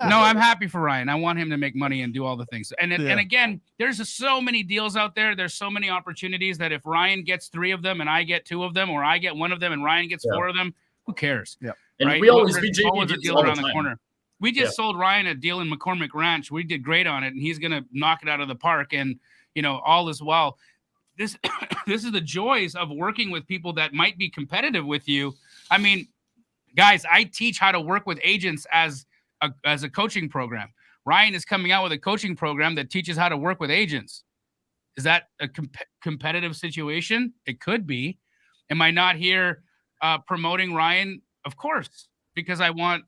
I'm happy for Ryan. I want him to make money and do all the things. And again, there's so many deals out there. There's so many opportunities that if Ryan gets 3 of them and I get 2 of them, or I get 1 of them and Ryan gets 4 of them, Who cares? Yeah. And right? we always There's do JV always a deals deal all the around the time. corner. We just sold Ryan a deal in McCormick Ranch. We did great on it, and he's going to knock it out of the park. And all is well. This this is the joys of working with people that might be competitive with you. I mean, guys, I teach how to work with agents as a coaching program. Ryan is coming out with a coaching program that teaches how to work with agents. Is that a competitive situation? It could be. Am I not here promoting Ryan? Of course, because I want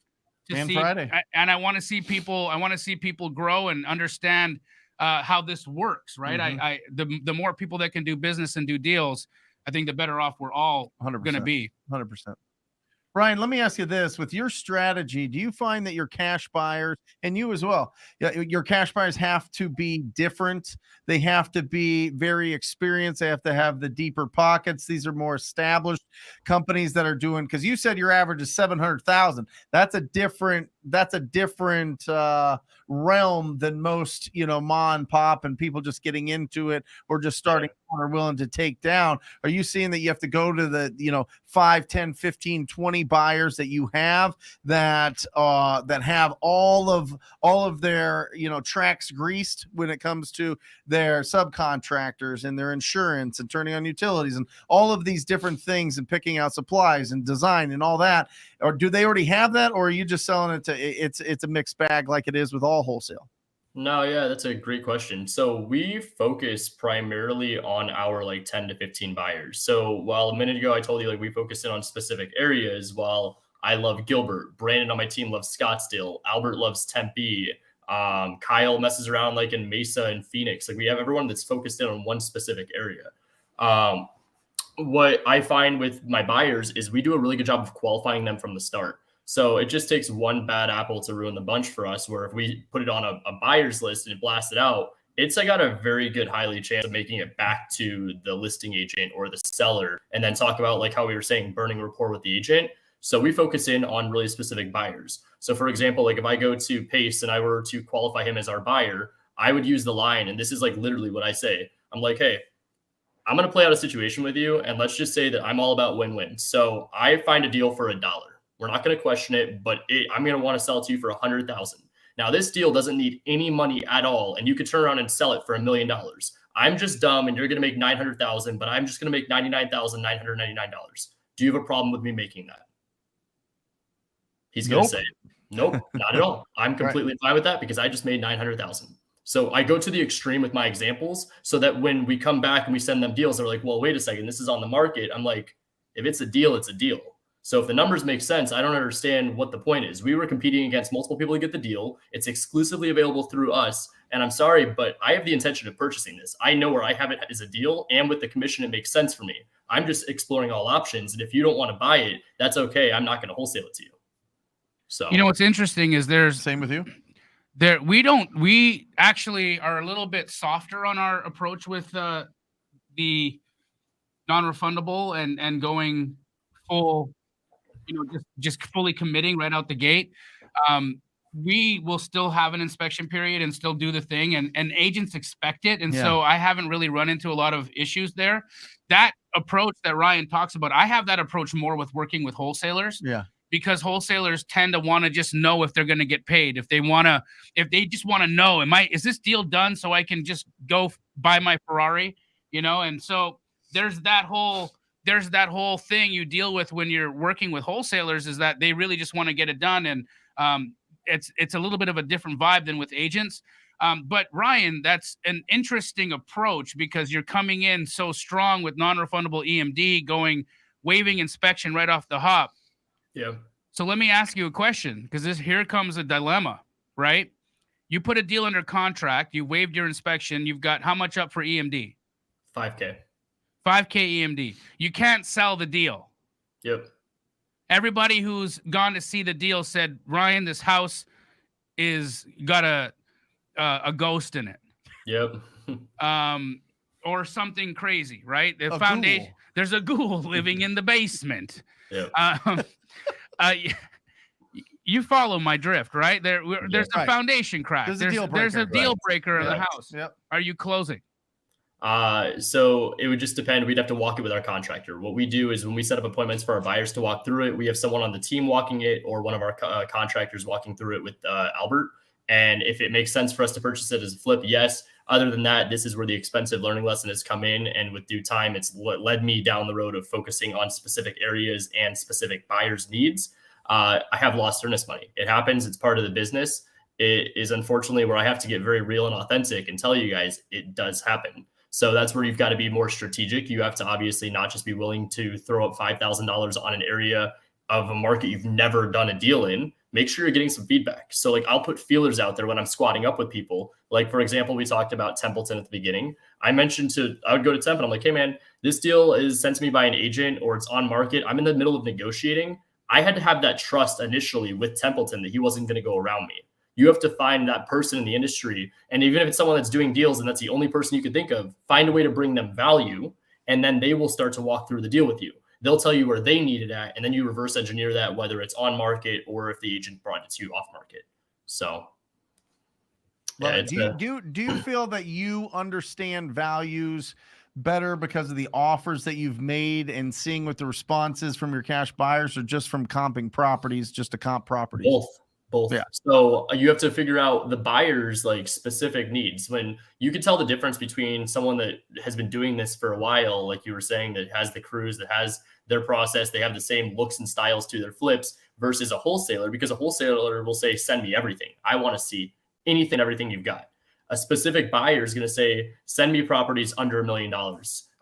to see Friday. And I want to see people. I want to see people grow and understand how this works. Right. Mm-hmm. The more people that can do business and do deals, I think the better off we're all going to be. 100%. Brian, let me ask you this. With your strategy, do you find that your cash buyers, and you as well, your cash buyers have to be different? They have to be very experienced. They have to have the deeper pockets. These are more established companies that are doing, because you said your average is 700,000. That's a different realm than most, ma and pop and people just getting into it or just starting or willing to take down. Are you seeing that you have to go to the 5, 10, 15, 20 buyers that you have that have all of their tracks greased when it comes to their subcontractors and their insurance and turning on utilities and all of these different things and picking out supplies and design and all that? Or do they already have that, or are you just selling it to it's a mixed bag like it is with all wholesale? No, yeah, that's a great question. So we focus primarily on our 10 to 15 buyers. So while a minute ago I told you we focus in on specific areas, while I love Gilbert, Brandon on my team loves Scottsdale, Albert loves Tempe, Kyle messes around in Mesa and Phoenix. We have everyone that's focused in on one specific area. What I find with my buyers is we do a really good job of qualifying them from the start. So it just takes one bad apple to ruin the bunch for us, where if we put it on a buyer's list and blast it out, it's got a very good highly chance of making it back to the listing agent or the seller, and then talk about how we were saying, burning rapport with the agent. So we focus in on really specific buyers. So for example, if I go to Pace and I were to qualify him as our buyer, I would use the line, and this is literally what I say. I'm hey, I'm going to play out a situation with you, and let's just say that I'm all about win-win. So I find a deal for $1. We're not going to question it, but I'm going to want to sell it to you for $100,000. Now, this deal doesn't need any money at all, and you could turn around and sell it for $1 million. I'm just dumb, and you're going to make $900,000, but I'm just going to make $99,999. Do you have a problem with me making that? He's going to say, nope, not at all. I'm completely fine with that because I just made $900,000. So I go to the extreme with my examples so that when we come back and we send them deals, they're well, wait a second, this is on the market. I'm if it's a deal, it's a deal. So if the numbers make sense, I don't understand what the point is. We were competing against multiple people to get the deal. It's exclusively available through us. And I'm sorry, but I have the intention of purchasing this. I know where I have it as a deal, and with the commission, it makes sense for me. I'm just exploring all options. And if you don't want to buy it, that's okay. I'm not going to wholesale it to you. So, what's interesting is Same with you. We actually are a little bit softer on our approach with the non-refundable and going full, just fully committing right out the gate. We will still have an inspection period and still do the thing, and agents expect it. And so I haven't really run into a lot of issues there. That approach that Ryan talks about, I have that approach more with working with wholesalers. Yeah. Because wholesalers tend to want to just know if they're going to get paid. If they just want to know, is this deal done so I can just go buy my Ferrari, And so there's that whole thing you deal with when you're working with wholesalers, is that they really just want to get it done. And it's a little bit of a different vibe than with agents. But Ryan, that's an interesting approach because you're coming in so strong with non-refundable EMD, waiving inspection right off the hop. Yeah. So let me ask you a question, because here comes a dilemma, right? You put a deal under contract, you waived your inspection, you've got how much up for EMD? $5K. $5K EMD. You can't sell the deal. Yep. Everybody who's gone to see the deal said, Ryan, this house is got a ghost in it. Yep. Or something crazy, right? The foundation. There's a ghoul living in the basement. Yep. You follow my drift, right? There's a foundation crack. There's a deal breaker in the house. Yep. Are you closing? So it would just depend. We'd have to walk it with our contractor. What we do is when we set up appointments for our buyers to walk through it, we have someone on the team walking it or one of our contractors walking through it with Albert. And if it makes sense for us to purchase it as a flip, yes. Other than that, this is where the expensive learning lesson has come in. And with due time, it's what led me down the road of focusing on specific areas and specific buyers' needs. I have lost earnest money. It happens. It's part of the business. It is unfortunately where I have to get very real and authentic and tell you guys it does happen. So that's where you've got to be more strategic. You have to obviously not just be willing to throw up $5,000 on an area of a market you've never done a deal in. Make sure you're getting some feedback. So like I'll put feelers out there when I'm squatting up with people. Like for example, we talked about Templeton at the beginning. I would go to Temp and I'm like, hey man, this deal is sent to me by an agent or it's on market. I'm in the middle of negotiating. I had to have that trust initially with Templeton that he wasn't going to go around me. You have to find that person in the industry. And even if it's someone that's doing deals and that's the only person you could think of, find a way to bring them value. And then they will start to walk through the deal with you. They'll tell you where they need it at. And then you reverse engineer that, whether it's on market or if the agent brought it to you off market. So yeah, do you feel that you understand values better because of the offers that you've made and seeing what the response is from your cash buyers, or just from comping properties, just to comp properties? Both. Yeah. So you have to figure out the buyer's like specific needs. When you can tell the difference between someone that has been doing this for a while, like you were saying, that has the crews, that has their process, they have the same looks and styles to their flips, versus a wholesaler, because a wholesaler will say, send me everything. I want to see anything, everything you've got. A specific buyer is going to say, send me properties under $1 million.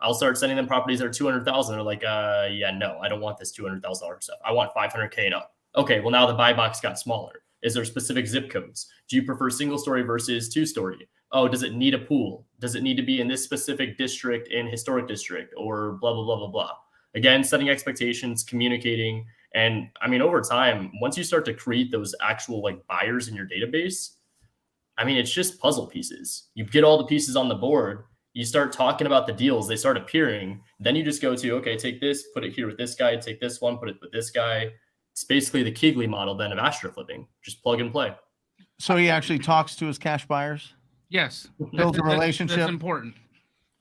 I'll start sending them properties that are 200,000. They're like, yeah, no, I don't want this $200,000 stuff. I want 500K and up. Okay, well, now the buy box got smaller. Is there specific zip codes? Do you prefer single story versus 2-story? Oh, does it need a pool? Does it need to be in this specific district, in historic district, or blah, blah, blah, blah, blah? Again, setting expectations, communicating. And I mean, over time, once you start to create those actual like buyers in your database, I mean, it's just puzzle pieces. You get all the pieces on the board. You start talking about the deals. They start appearing. Then you just go to, okay, take this, put it here with this guy, take this one, put it with this guy. It's basically the Keegley model then of astro flipping. Just plug and play. So he actually talks to his cash buyers? Yes. Builds a relationship? That's important.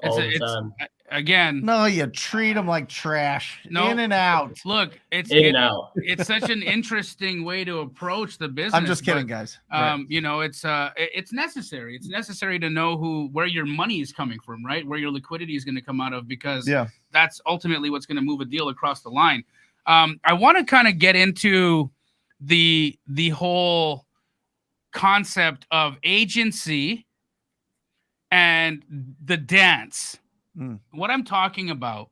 All the time. Again. No, you treat them like trash. No, in and out. Look, it's such an interesting way to approach the business. I'm just kidding, guys. Right. You know, it's necessary. It's necessary to know where your money is coming from, right? Where your liquidity is going to come out of, because that's ultimately what's going to move a deal across the line. I want to kind of get into the whole concept of agency and the dance. What I'm talking about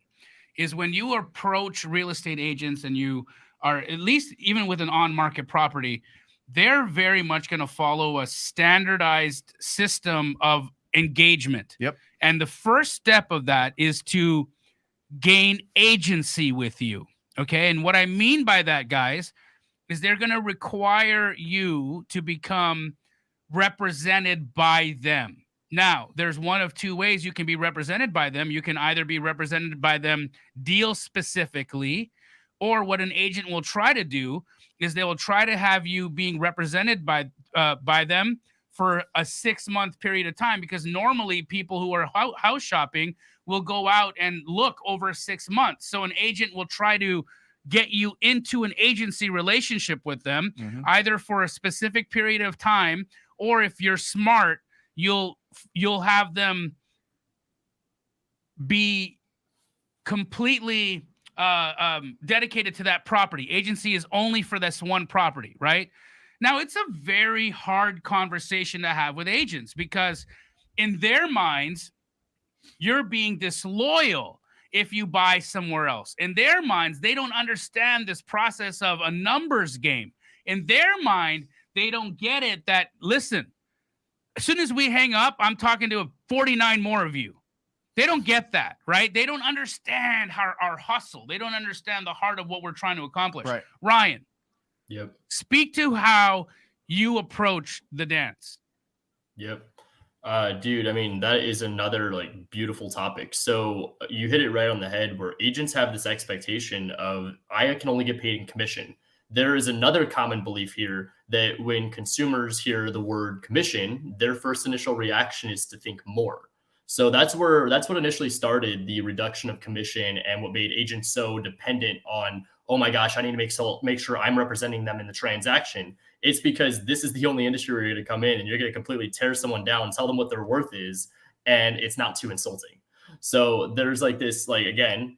is when you approach real estate agents and you are, at least even with an on-market property, they're very much going to follow a standardized system of engagement. Yep. And the first step of that is to gain agency with you. Okay. And what I mean by that, guys, is they're going to require you to become represented by them. Now, there's one of two ways you can be represented by them. You can either be represented by them deal specifically, or what an agent will try to do is they will try to have you being represented by them for a 6-month period of time, because normally people who are house shopping will go out and look over 6 months. So an agent will try to get you into an agency relationship with them, either for a specific period of time, or if you're smart, you'll have them be completely dedicated to that property. Agency is only for this one property, right? Now, it's a very hard conversation to have with agents, because in their minds, you're being disloyal if you buy somewhere else. In their minds, they don't understand this process of a numbers game. In their mind, they don't get it that, listen, as soon as we hang up, I'm talking to 49 more of you. They don't get that, right? They don't understand our hustle. They don't understand the heart of what we're trying to accomplish. Right. Ryan, Yep. speak to how you approach the dance. Yep. Dude, I mean, that is another like beautiful topic. So you hit it right on the head, where agents have this expectation of, I can only get paid in commission. There is another common belief here that when consumers hear the word commission, their first initial reaction is to think more. So that's what initially started the reduction of commission and what made agents so dependent on, oh my gosh, I need to make sure I'm representing them in the transaction. It's because this is the only industry where you're going to come in and you're going to completely tear someone down, tell them what their worth is, and it's not too insulting. So there's like this, like, again,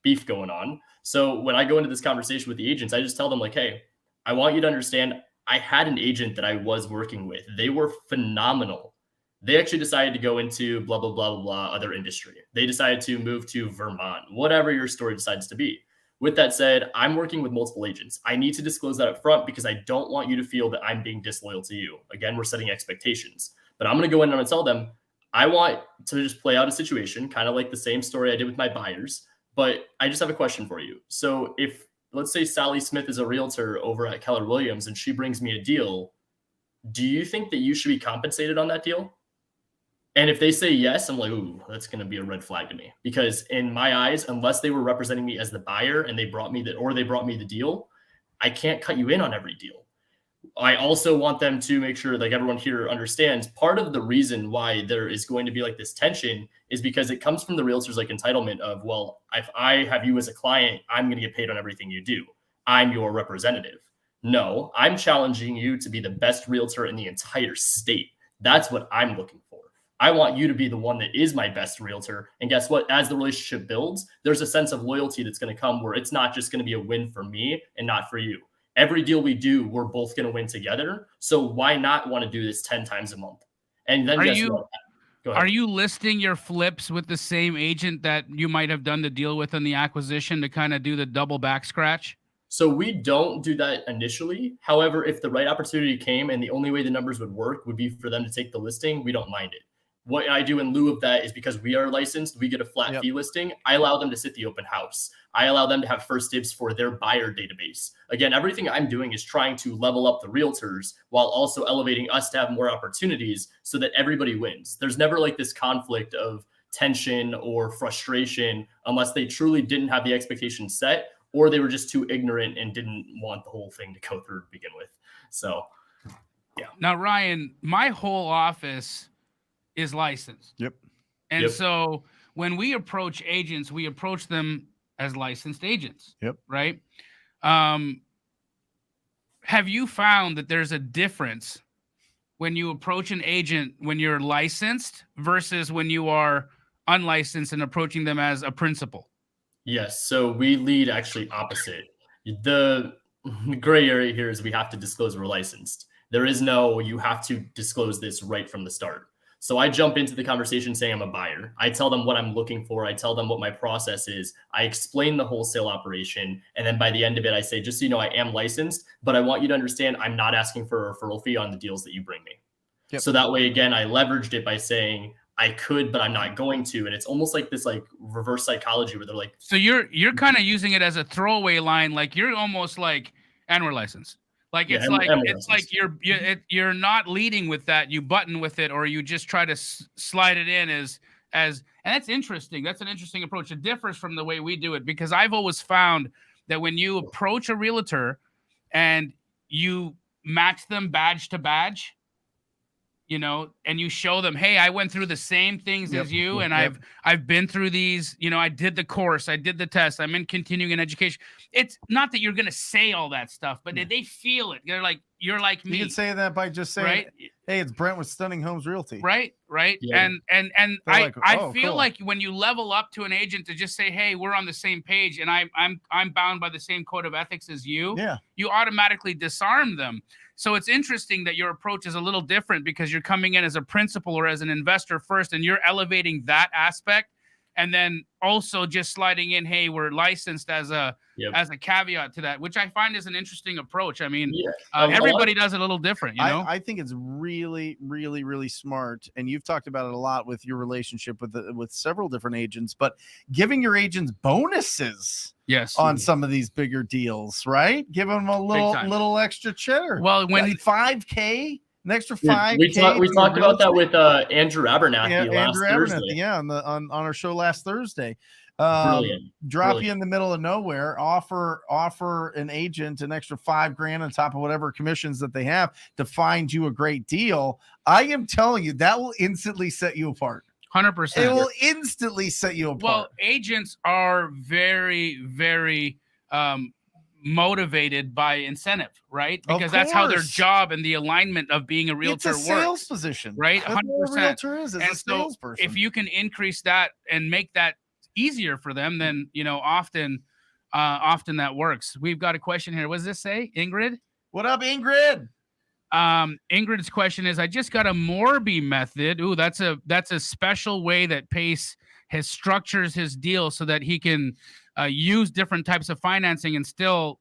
beef going on. So when I go into this conversation with the agents, I just tell them like, hey, I want you to understand, I had an agent that I was working with. They were phenomenal. They actually decided to go into blah, blah, blah, blah, blah, other industry. They decided to move to Vermont, whatever your story decides to be. With that said, I'm working with multiple agents. I need to disclose that up front because I don't want you to feel that I'm being disloyal to you. Again, we're setting expectations. But I'm going to go in and I'm going to tell them, I want to just play out a situation, kind of like the same story I did with my buyers. But I just have a question for you. So if, let's say Sally Smith is a realtor over at Keller Williams and she brings me a deal, do you think that you should be compensated on that deal? And if they say yes, I'm like, ooh, that's going to be a red flag to me. Because in my eyes, unless they were representing me as the buyer and they brought me the deal, I can't cut you in on every deal. I also want them to make sure, like everyone here understands, part of the reason why there is going to be like this tension is because it comes from the realtor's like entitlement of, well, if I have you as a client, I'm going to get paid on everything you do. I'm your representative. No, I'm challenging you to be the best realtor in the entire state. That's what I'm looking for. I want you to be the one that is my best realtor. And guess what? As the relationship builds, there's a sense of loyalty that's going to come where it's not just going to be a win for me and not for you. Every deal we do, we're both going to win together. So why not want to do this 10 times a month? And then are you listing your flips with the same agent that you might have done the deal with on the acquisition to kind of do the double back scratch? So we don't do that initially. However, if the right opportunity came and the only way the numbers would work would be for them to take the listing, we don't mind it. What I do in lieu of that is because we are licensed, we get a flat fee listing. I allow them to sit the open house. I allow them to have first dibs for their buyer database. Again, everything I'm doing is trying to level up the realtors while also elevating us to have more opportunities so that everybody wins. There's never like this conflict of tension or frustration unless they truly didn't have the expectations set or they were just too ignorant and didn't want the whole thing to go through to begin with. So, yeah. Now, Ryan, my whole office is licensed. Yep. And so when we approach agents, we approach them as licensed agents. Yep. Right. Have you found that there's a difference when you approach an agent when you're licensed versus when you are unlicensed and approaching them as a principal? Yes. So we lead actually opposite. The gray area here is we have to disclose we're licensed. There is no, you have to disclose this right from the start. So I jump into the conversation saying I'm a buyer. I tell them what I'm looking for. I tell them what my process is. I explain the wholesale operation. And then by the end of it, I say, just so you know, I am licensed, but I want you to understand I'm not asking for a referral fee on the deals that you bring me. Yep. So that way, again, I leveraged it by saying I could, but I'm not going to. And it's almost like this like reverse psychology where they're like. So you're kind of using it as a throwaway line. Like you're almost like, and we're licensed. Like it's like you're not leading with that. You button with it, or you just try to slide it in as, and that's interesting. That's an interesting approach. It differs from the way we do it because I've always found that when you approach a realtor and you match them badge to badge, you know, and you show them, hey, I went through the same things as you, and I've been through these, you know, I did the course, I did the test, I'm in continuing education. It's not that you're going to say all that stuff, but they feel it. They're like, you're like me. You can say that by just saying, right? Hey, it's Brent with Stunning Homes Realty. Right. Yeah. And I feel like when you level up to an agent to just say, hey, we're on the same page and I'm bound by the same code of ethics as you, you automatically disarm them. So it's interesting that your approach is a little different because you're coming in as a principal or as an investor first, and you're elevating that aspect. And then also just sliding in, hey, we're licensed as a caveat to that, which I find is an interesting approach. I mean, everybody does it a little different, you know? I think it's really, really, really smart. And you've talked about it a lot with your relationship with several different agents, but giving your agents bonuses on some of these bigger deals, right? Give them a little extra cheddar. Well, when $5K, an extra $5K. We talked about that with Andrew Abernathy last Thursday. On our show last Thursday. Brilliant. You in the middle of nowhere, offer an agent an extra $5,000 on top of whatever commissions that they have to find you a great deal. I am telling you that will instantly set you apart. 100%. It will instantly set you apart. Well, agents are very, very motivated by incentive, right? Because that's how their job and the alignment of being a realtor it's a sales works, position, right? That's 100%. what a realtor is And a so salesperson. if you can increase that and make that easier for them, then often that works. We've got a question here. What does this say, Ingrid? What up, Ingrid? Ingrid's question is, I just got a Morby method. Ooh, that's a special way that Pace has structures his deal so that he can use different types of financing and still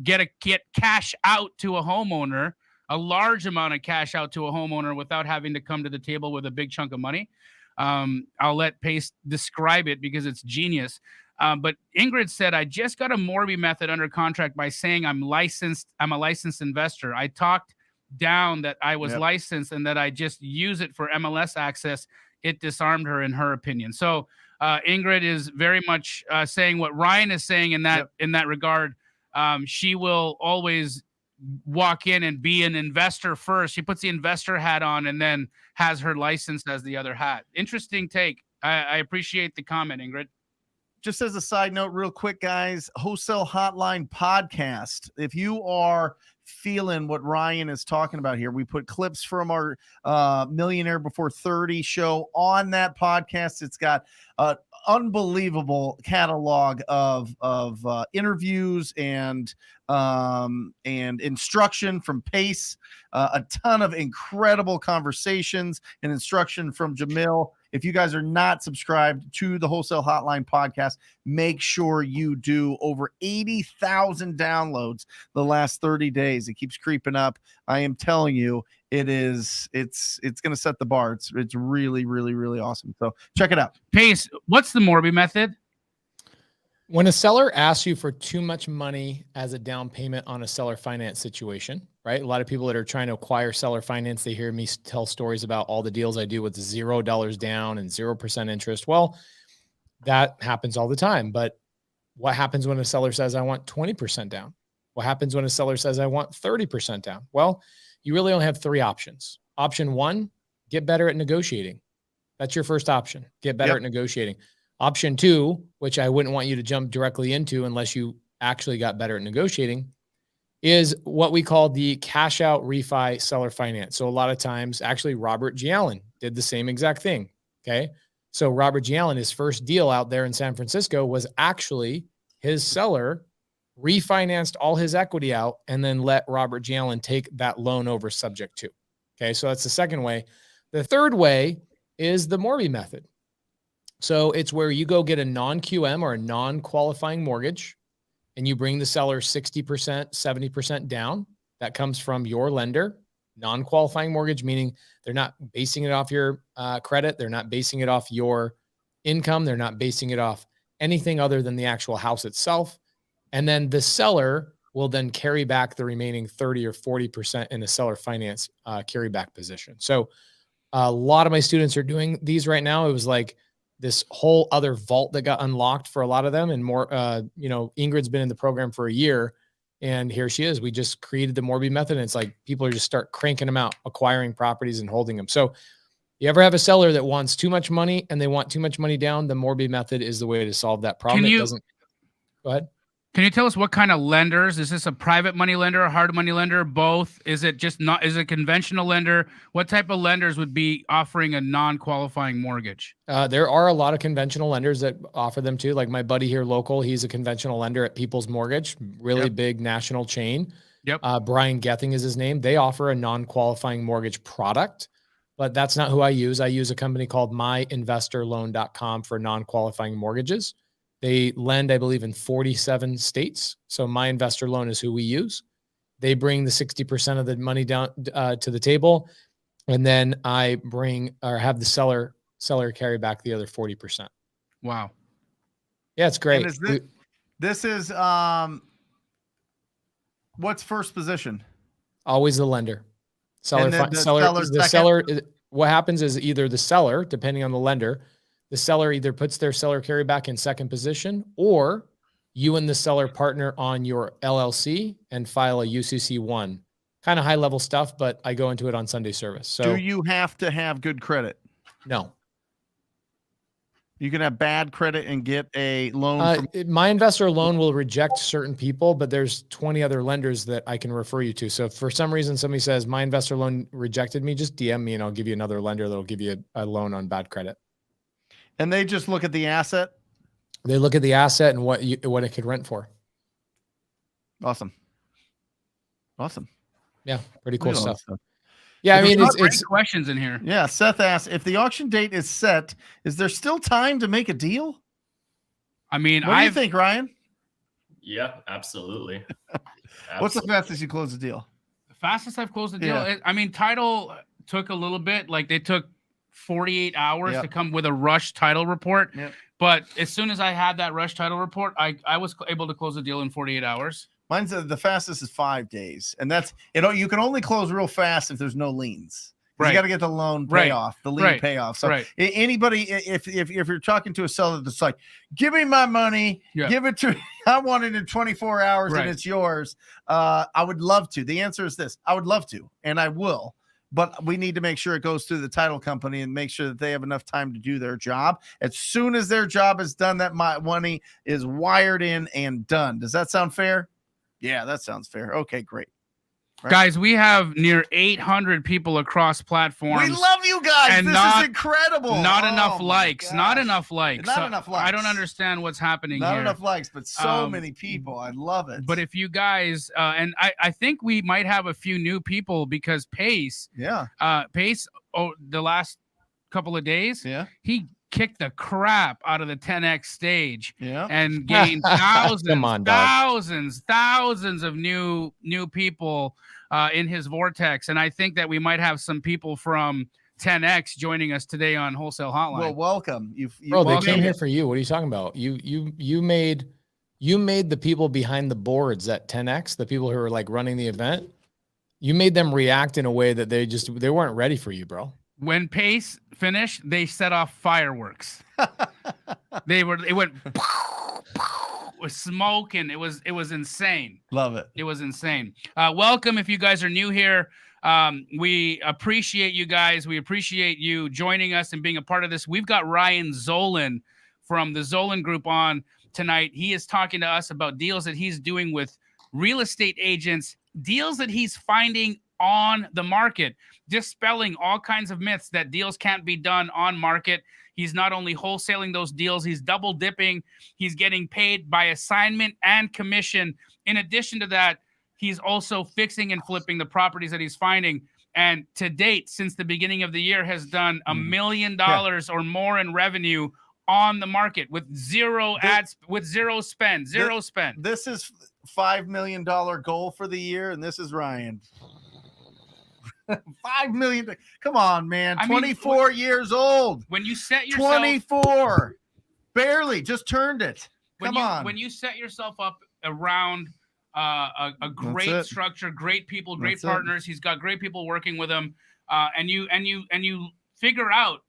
get cash out to a homeowner, a large amount of cash out to a homeowner without having to come to the table with a big chunk of money. I'll let Pace describe it because it's genius. But Ingrid said, I just got a Morby method under contract by saying I'm a licensed investor. I talked down that I was licensed and that I just use it for MLS access. It disarmed her, in her opinion. So Ingrid is very much saying what Ryan is saying in that regard. She will always walk in and be an investor first. She puts the investor hat on and then has her license as the other hat. Interesting take. I appreciate the comment, Ingrid. Just as a side note, real quick, guys, Wholesale Hotline podcast. If you are feeling what Ryan is talking about here, we put clips from our Millionaire Before 30 show on that podcast. It's got an unbelievable catalog of interviews and instruction from Pace, a ton of incredible conversations and instruction from Jamil. If you guys are not subscribed to the Wholesale Hotline podcast, make sure you do. Over 80,000 downloads the last 30 days. It keeps creeping up. I am telling you, it's going to set the bar. It's really, really, really awesome. So check it out. Pace, what's the Morby method? When a seller asks you for too much money as a down payment on a seller finance situation, right? A lot of people that are trying to acquire seller finance, they hear me tell stories about all the deals I do with $0 down and 0% interest. Well, that happens all the time. But what happens when a seller says, I want 20% down? What happens when a seller says, I want 30% down? Well, you really only have three options. Option one, get better at negotiating. That's your first option. Get better at negotiating. Option two, which I wouldn't want you to jump directly into unless you actually got better at negotiating, is what we call the cash out refi seller finance. So a lot of times, actually, Robert G. Allen did the same exact thing. Okay. So Robert G. Allen, his first deal out there in San Francisco was actually his seller refinanced all his equity out and then let Robert G. Allen take that loan over subject to. Okay. So that's the second way. The third way is the Morby method. So it's where you go get a non-QM or a non-qualifying mortgage and you bring the seller 60%, 70% down. That comes from your lender. Non-qualifying mortgage, meaning they're not basing it off your credit. They're not basing it off your income. They're not basing it off anything other than the actual house itself. And then the seller will then carry back the remaining 30 or 40% in the seller finance carryback position. So a lot of my students are doing these right now. It was like this whole other vault that got unlocked for a lot of them. And more, Ingrid's been in the program for a year and here she is. We just created the Morby method. And it's like, people are just start cranking them out, acquiring properties and holding them. So you ever have a seller that wants too much money and they want too much money down, the Morby method is the way to solve that problem. Go ahead. Can you tell us what kind of lenders? Is this a private money lender, a hard money lender, both? Is it a conventional lender? What type of lenders would be offering a non-qualifying mortgage? There are a lot of conventional lenders that offer them too. Like my buddy here local, he's a conventional lender at People's Mortgage, really big national chain. Yep. Brian Gething is his name. They offer a non-qualifying mortgage product, but that's not who I use. I use a company called myinvestorloan.com for non-qualifying mortgages. They lend, I believe, in 47 states. So My Investor Loan is who we use. They bring the 60% of the money down to the table. And then I have the seller carry back the other 40%. Wow. Yeah, it's great. And this is what's first position? Always the lender. Seller. What happens is either the seller, depending on the lender, the seller either puts their seller carryback in second position, or you and the seller partner on your LLC and file a UCC1. Kind of high level stuff, but I go into it on Sunday service. So do you have to have good credit? No. You can have bad credit and get a loan from My investor loan will reject certain people, but there's 20 other lenders that I can refer you to. So if for some reason somebody says my investor loan rejected me, just DM me and I'll give you another lender that'll give you a loan on bad credit. and they just look at the asset. They look at the asset and what it could rent for. Awesome. Yeah, pretty cool Look at all stuff. this Yeah, I mean, There's it's questions in here. Yeah, Seth asks, if the auction date is set, is there still time to make a deal? I mean, What do you think, Ryan? Yeah, absolutely. What's the fastest you close a deal? the fastest I've closed a deal. Yeah. I mean, title took a little bit. Like they took 48 hours Yep. to come with a rush title report. Yep. But as soon as I had that rush title report, I was able to close a deal in 48 hours. Mine's the fastest is 5 days, and that's you can only close real fast if there's no liens. Right. You got to get the loan Right. payoff, the lien Right. payoff. So Right. anybody, if you're talking to a seller that's like, give me my money, Yeah. give it to, I want it in 24 hours Right. and it's yours. I would love to. The answer is this: I would love to, and I will. But we need to make sure it goes through the title company and make sure that they have enough time to do their job. As soon as their job is done, that money is wired in and done. Does that sound fair? Yeah, that sounds fair. Okay, great. Right. Guys, we have near 800 people across platforms. We love you guys. And this not- is incredible. Not Oh enough my likes. Not gosh. enough likes. Not So enough I don't likes. understand what's happening Not here. enough likes, but so Um, many people. I love it. But if you guys, and I think we might have a few new people because Pace, yeah, the last couple of days, yeah, he kicked the crap out of the 10X stage yeah. and gained thousands, Come on, dog. thousands of new people in his vortex. And I think that we might have some people from 10X joining us today on Wholesale Hotline. Well, welcome. Bro, they welcome. came here for you. What are you talking about? You made the people behind the boards at 10X, the people who are like running the event, you made them react in a way that they weren't ready for you, bro. When Pace finished, they set off fireworks. It went with smoke, and it was insane. Love it. It was insane. Welcome if you guys are new here. We appreciate you guys. We appreciate you joining us and being a part of this. We've got Ryan Zolan from the Zolan Group on tonight. He is talking to us about deals that he's doing with real estate agents, deals that he's finding on the market, dispelling all kinds of myths that deals can't be done on market. He's not only wholesaling those deals, he's double dipping. He's getting paid by assignment and commission. In addition to that, he's also fixing and flipping the properties that he's finding. And to date, since the beginning of the year, has done $1 million or more in revenue on the market with zero ads, with zero spend. This is $5 million goal for the year, and this is Ryan. 5 million. Come on, man. I mean, 24 years old. When you set yourself 24. Barely just turned it. Come on. When you set yourself up around a great it. structure, great people, great That's it. partners, he's got great people working with him, and you figure out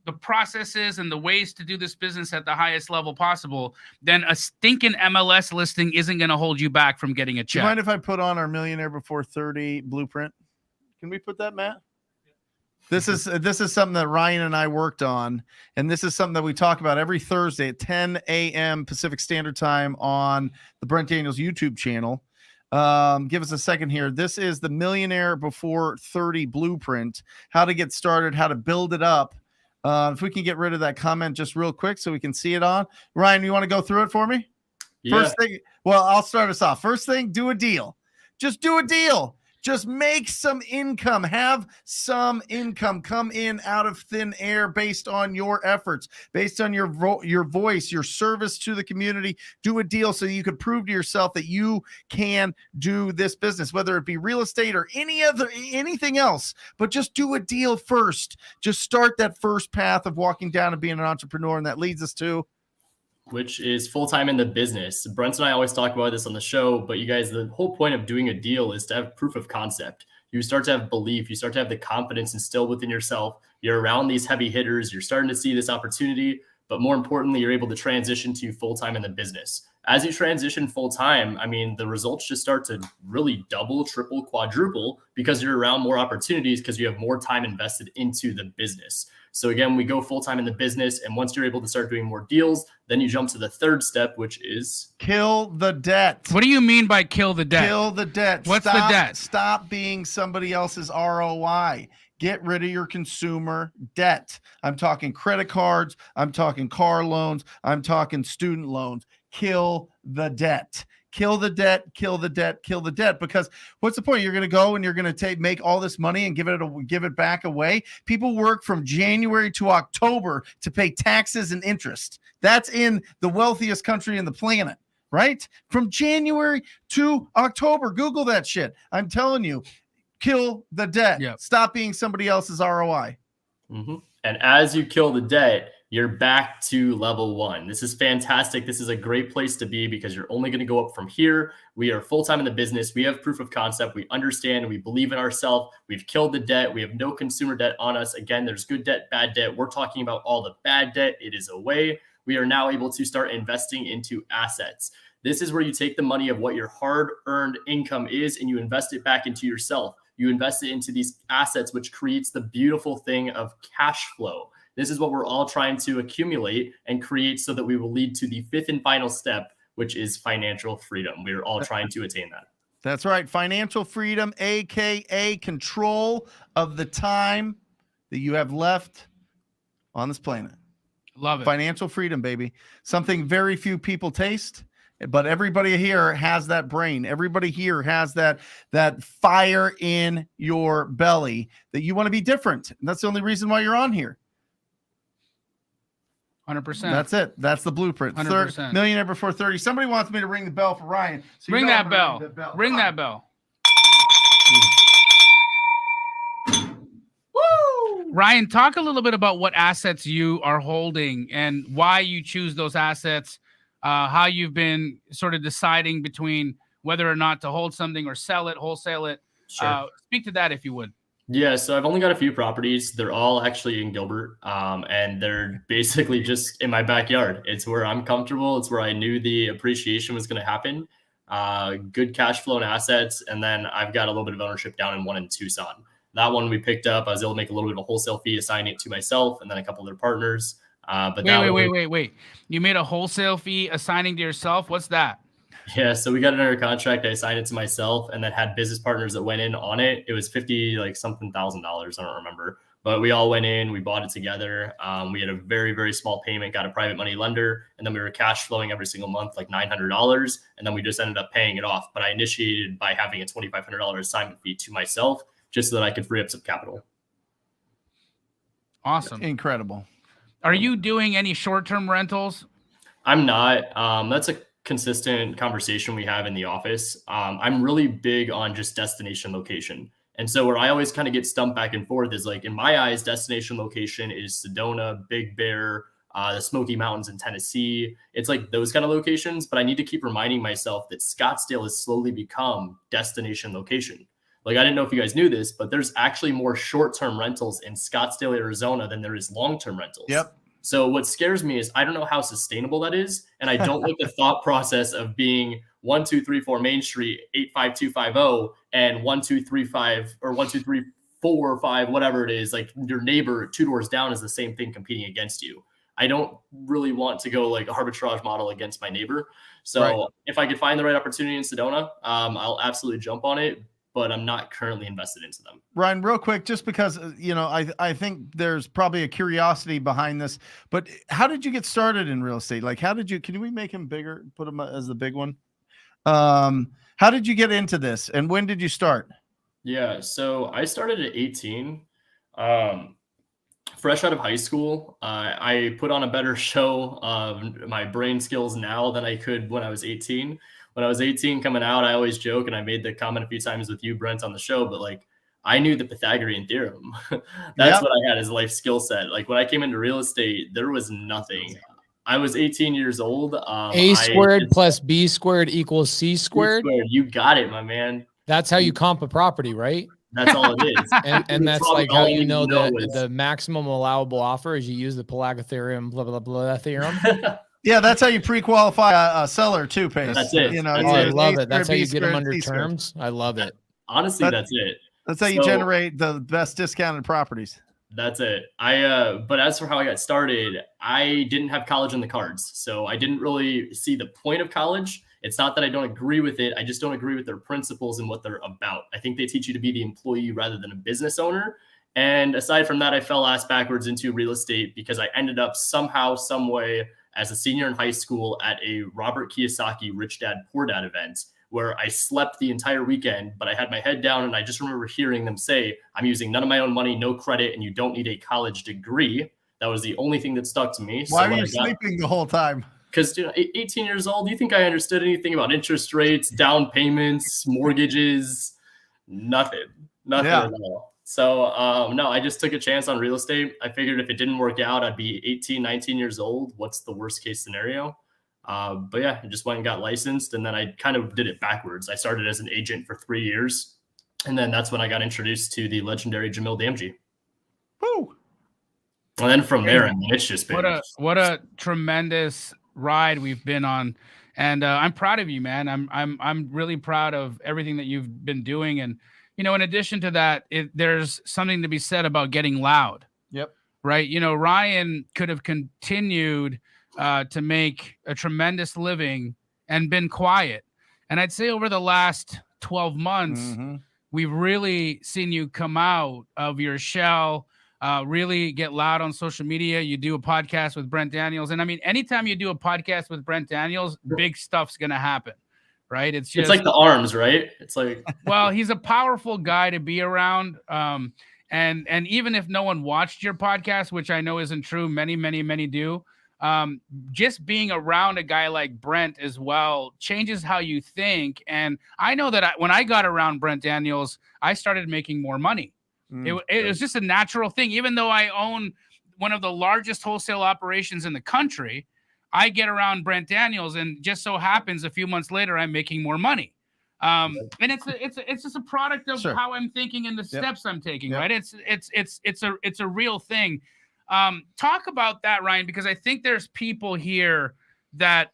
the processes and the ways to do this business at the highest level possible, then a stinking MLS listing isn't going to hold you back from getting a Do you check. mind if I put on our Millionaire Before 30 blueprint? Can we put that, Matt? This is something that Ryan and I worked on, and this is something that we talk about every Thursday at 10 a.m. Pacific Standard Time on the Brent Daniels YouTube channel. Give us a second here. This is the Millionaire Before 30 blueprint, how to get started, how to build it up. If we can get rid of that comment just real quick so we can see it on. Ryan, you want to go through it for me? Yeah. First thing, well, I'll start us off. First thing, do a deal. Just do a deal. Just make some income. Have some income come in out of thin air based on your efforts, based on your voice, your service to the community. Do a deal so you could prove to yourself that you can do this business, whether it be real estate or anything else. But just do a deal first. Just start that first path of walking down and being an entrepreneur, and that leads us to which is full-time in the business. Brent and I always talk about this on the show, but you guys, the whole point of doing a deal is to have proof of concept. You start to have belief, you start to have the confidence instilled within yourself. You're around these heavy hitters, you're starting to see this opportunity, but more importantly, you're able to transition to full-time in the business. As you transition full-time, I mean, the results just start to really double, triple, quadruple because you're around more opportunities because you have more time invested into the business. So again, we go full-time in the business. And once you're able to start doing more deals, then you jump to the third step, which is kill the debt. What do you mean by kill the debt? Kill the debt. What's Stop, the debt? Stop being somebody else's ROI. Get rid of your consumer debt. I'm talking credit cards. I'm talking car loans. I'm talking student loans. Kill the debt. Kill the debt, kill the debt, kill the debt. Because what's the point? You're going to go and you're going to make all this money and give it back away. People work from January to October to pay taxes and interest. That's in the wealthiest country in the planet, right? From January to October. Google that shit. I'm telling you, kill the debt. Yep. Stop being somebody else's ROI. Mm-hmm. And as you kill the debt, you're back to level 1. This is fantastic. This is a great place to be because you're only going to go up from here. We are full-time in the business. We have proof of concept. We understand. We believe in ourselves. We've killed the debt. We have no consumer debt on us. Again, there's good debt, bad debt. We're talking about all the bad debt. It is away. We are now able to start investing into assets. This is where you take the money of what your hard-earned income is and you invest it back into yourself. You invest it into these assets, which creates the beautiful thing of cash flow. This is what we're all trying to accumulate and create so that we will lead to the fifth and final step, which is financial freedom. We're all trying to attain that. That's right. Financial freedom, AKA control of the time that you have left on this planet. Love it. Financial freedom, baby. Something very few people taste, but everybody here has that brain. Everybody here has that fire in your belly that you want to be different. And that's the only reason why you're on here. 100%. That's it. That's the blueprint. 100%. Millionaire Before 30. Somebody wants me to ring the bell for Ryan. So Ring you know that I'm gonna bell. ring the bell. Ring that bell. Woo! Ryan, talk a little bit about what assets you are holding and why you choose those assets, how you've been sort of deciding between whether or not to hold something or sell it, wholesale it. Sure. Speak to that if you would. Yeah, so I've only got a few properties. They're all actually in Gilbert, and they're basically just in my backyard. It's where I'm comfortable. It's where I knew the appreciation was going to happen. Good cash flow and assets, and then I've got a little bit of ownership down in one in Tucson. That one we picked up. I was able to make a little bit of a wholesale fee, assigning it to myself, and then a couple of their partners. Wait. You made a wholesale fee assigning to yourself? What's that? Yeah, so we got it under contract. I assigned it to myself and then had business partners that went in on it. It was $50,000. I don't remember, but we all went in, we bought it together. We had a very, very small payment, got a private money lender, and then we were cash flowing every single month, like $900. And then we just ended up paying it off. But I initiated by having a $2,500 assignment fee to myself just so that I could free up some capital. Awesome. Incredible. Are you doing any short-term rentals? I'm not. That's a consistent conversation we have in the office. I'm really big on just destination location. And so where I always kind of get stumped back and forth is like, in my eyes, destination location is Sedona, Big Bear, the Smoky Mountains in Tennessee. It's like those kind of locations, but I need to keep reminding myself that Scottsdale has slowly become destination location. Like, I didn't know if you guys knew this, but there's actually more short-term rentals in Scottsdale, Arizona than there is long-term rentals. Yep. So what scares me is I don't know how sustainable that is. And I don't like the thought process of being 1234 Main Street, 85250 and 1235 or 12345, whatever it is, like your neighbor 2 doors down is the same thing competing against you. I don't really want to go like a arbitrage model against my neighbor. So If I could find the right opportunity in Sedona, I'll absolutely jump on it, but I'm not currently invested into them. Ryan, real quick, just because, I think there's probably a curiosity behind this, but how did you get started in real estate? Like, can we make him bigger, put him as the big one? How did you get into this and when did you start? Yeah. So I started at 18, fresh out of high school. I put on a better show of my brain skills now than I could when I was 18. When I was 18 coming out, I always joke, and I made the comment a few times with you, Brent, on the show, but like, I knew the Pythagorean theorem. That's what I had as a life skill set. Like when I came into real estate, there was nothing. I was 18 years old. A squared plus B squared equals C squared. You got it, my man. That's how you comp a property, right? That's all it is. And that's like how you know the maximum allowable offer is you use the Pythagorean blah, blah, blah theorem. Yeah, that's how you pre-qualify a seller too, Pace. That's it. I love it. That's how you get them under terms. I love it. Honestly, that's it. That's how you generate the best discounted properties. That's it. But as for how I got started, I didn't have college in the cards. So I didn't really see the point of college. It's not that I don't agree with it. I just don't agree with their principles and what they're about. I think they teach you to be the employee rather than a business owner. And aside from that, I fell ass backwards into real estate because I ended up somehow, some way as a senior in high school at a Robert Kiyosaki Rich Dad Poor Dad event where I slept the entire weekend, but I had my head down. And I just remember hearing them say, I'm using none of my own money, no credit, and you don't need a college degree. That was the only thing that stuck to me. Why were you sleeping the whole time? Because 18 years old, do you think I understood anything about interest rates, down payments, mortgages? Nothing at all. So no, I just took a chance on real estate. I figured if it didn't work out, I'd be 18, 19 years old. What's the worst case scenario? But yeah, I just went and got licensed, and then I kind of did it backwards. I started as an agent for 3 years, and then that's when I got introduced to the legendary Jamil Damji. Woo! And then from there, I mean, it's just been what a tremendous ride we've been on, and I'm proud of you, man. I'm really proud of everything that you've been doing, and in addition to that, there's something to be said about getting loud. Yep. Right. Ryan could have continued to make a tremendous living and been quiet. And I'd say over the last 12 months, we've really seen you come out of your shell, really get loud on social media. You do a podcast with Brent Daniels. And I mean, anytime you do a podcast with Brent Daniels, big stuff's going to happen. Right. It's like the arms, right? It's like, well, he's a powerful guy to be around. And even if no one watched your podcast, which I know isn't true, many do, just being around a guy like Brent as well changes how you think. And I know that when I got around Brent Daniels, I started making more money. It was just a natural thing. Even though I own one of the largest wholesale operations in the country, I get around Brent Daniels, and just so happens a few months later, I'm making more money. And it's just a product of how I'm thinking and the steps I'm taking, right? It's a real thing. Talk about that, Ryan, because I think there's people here that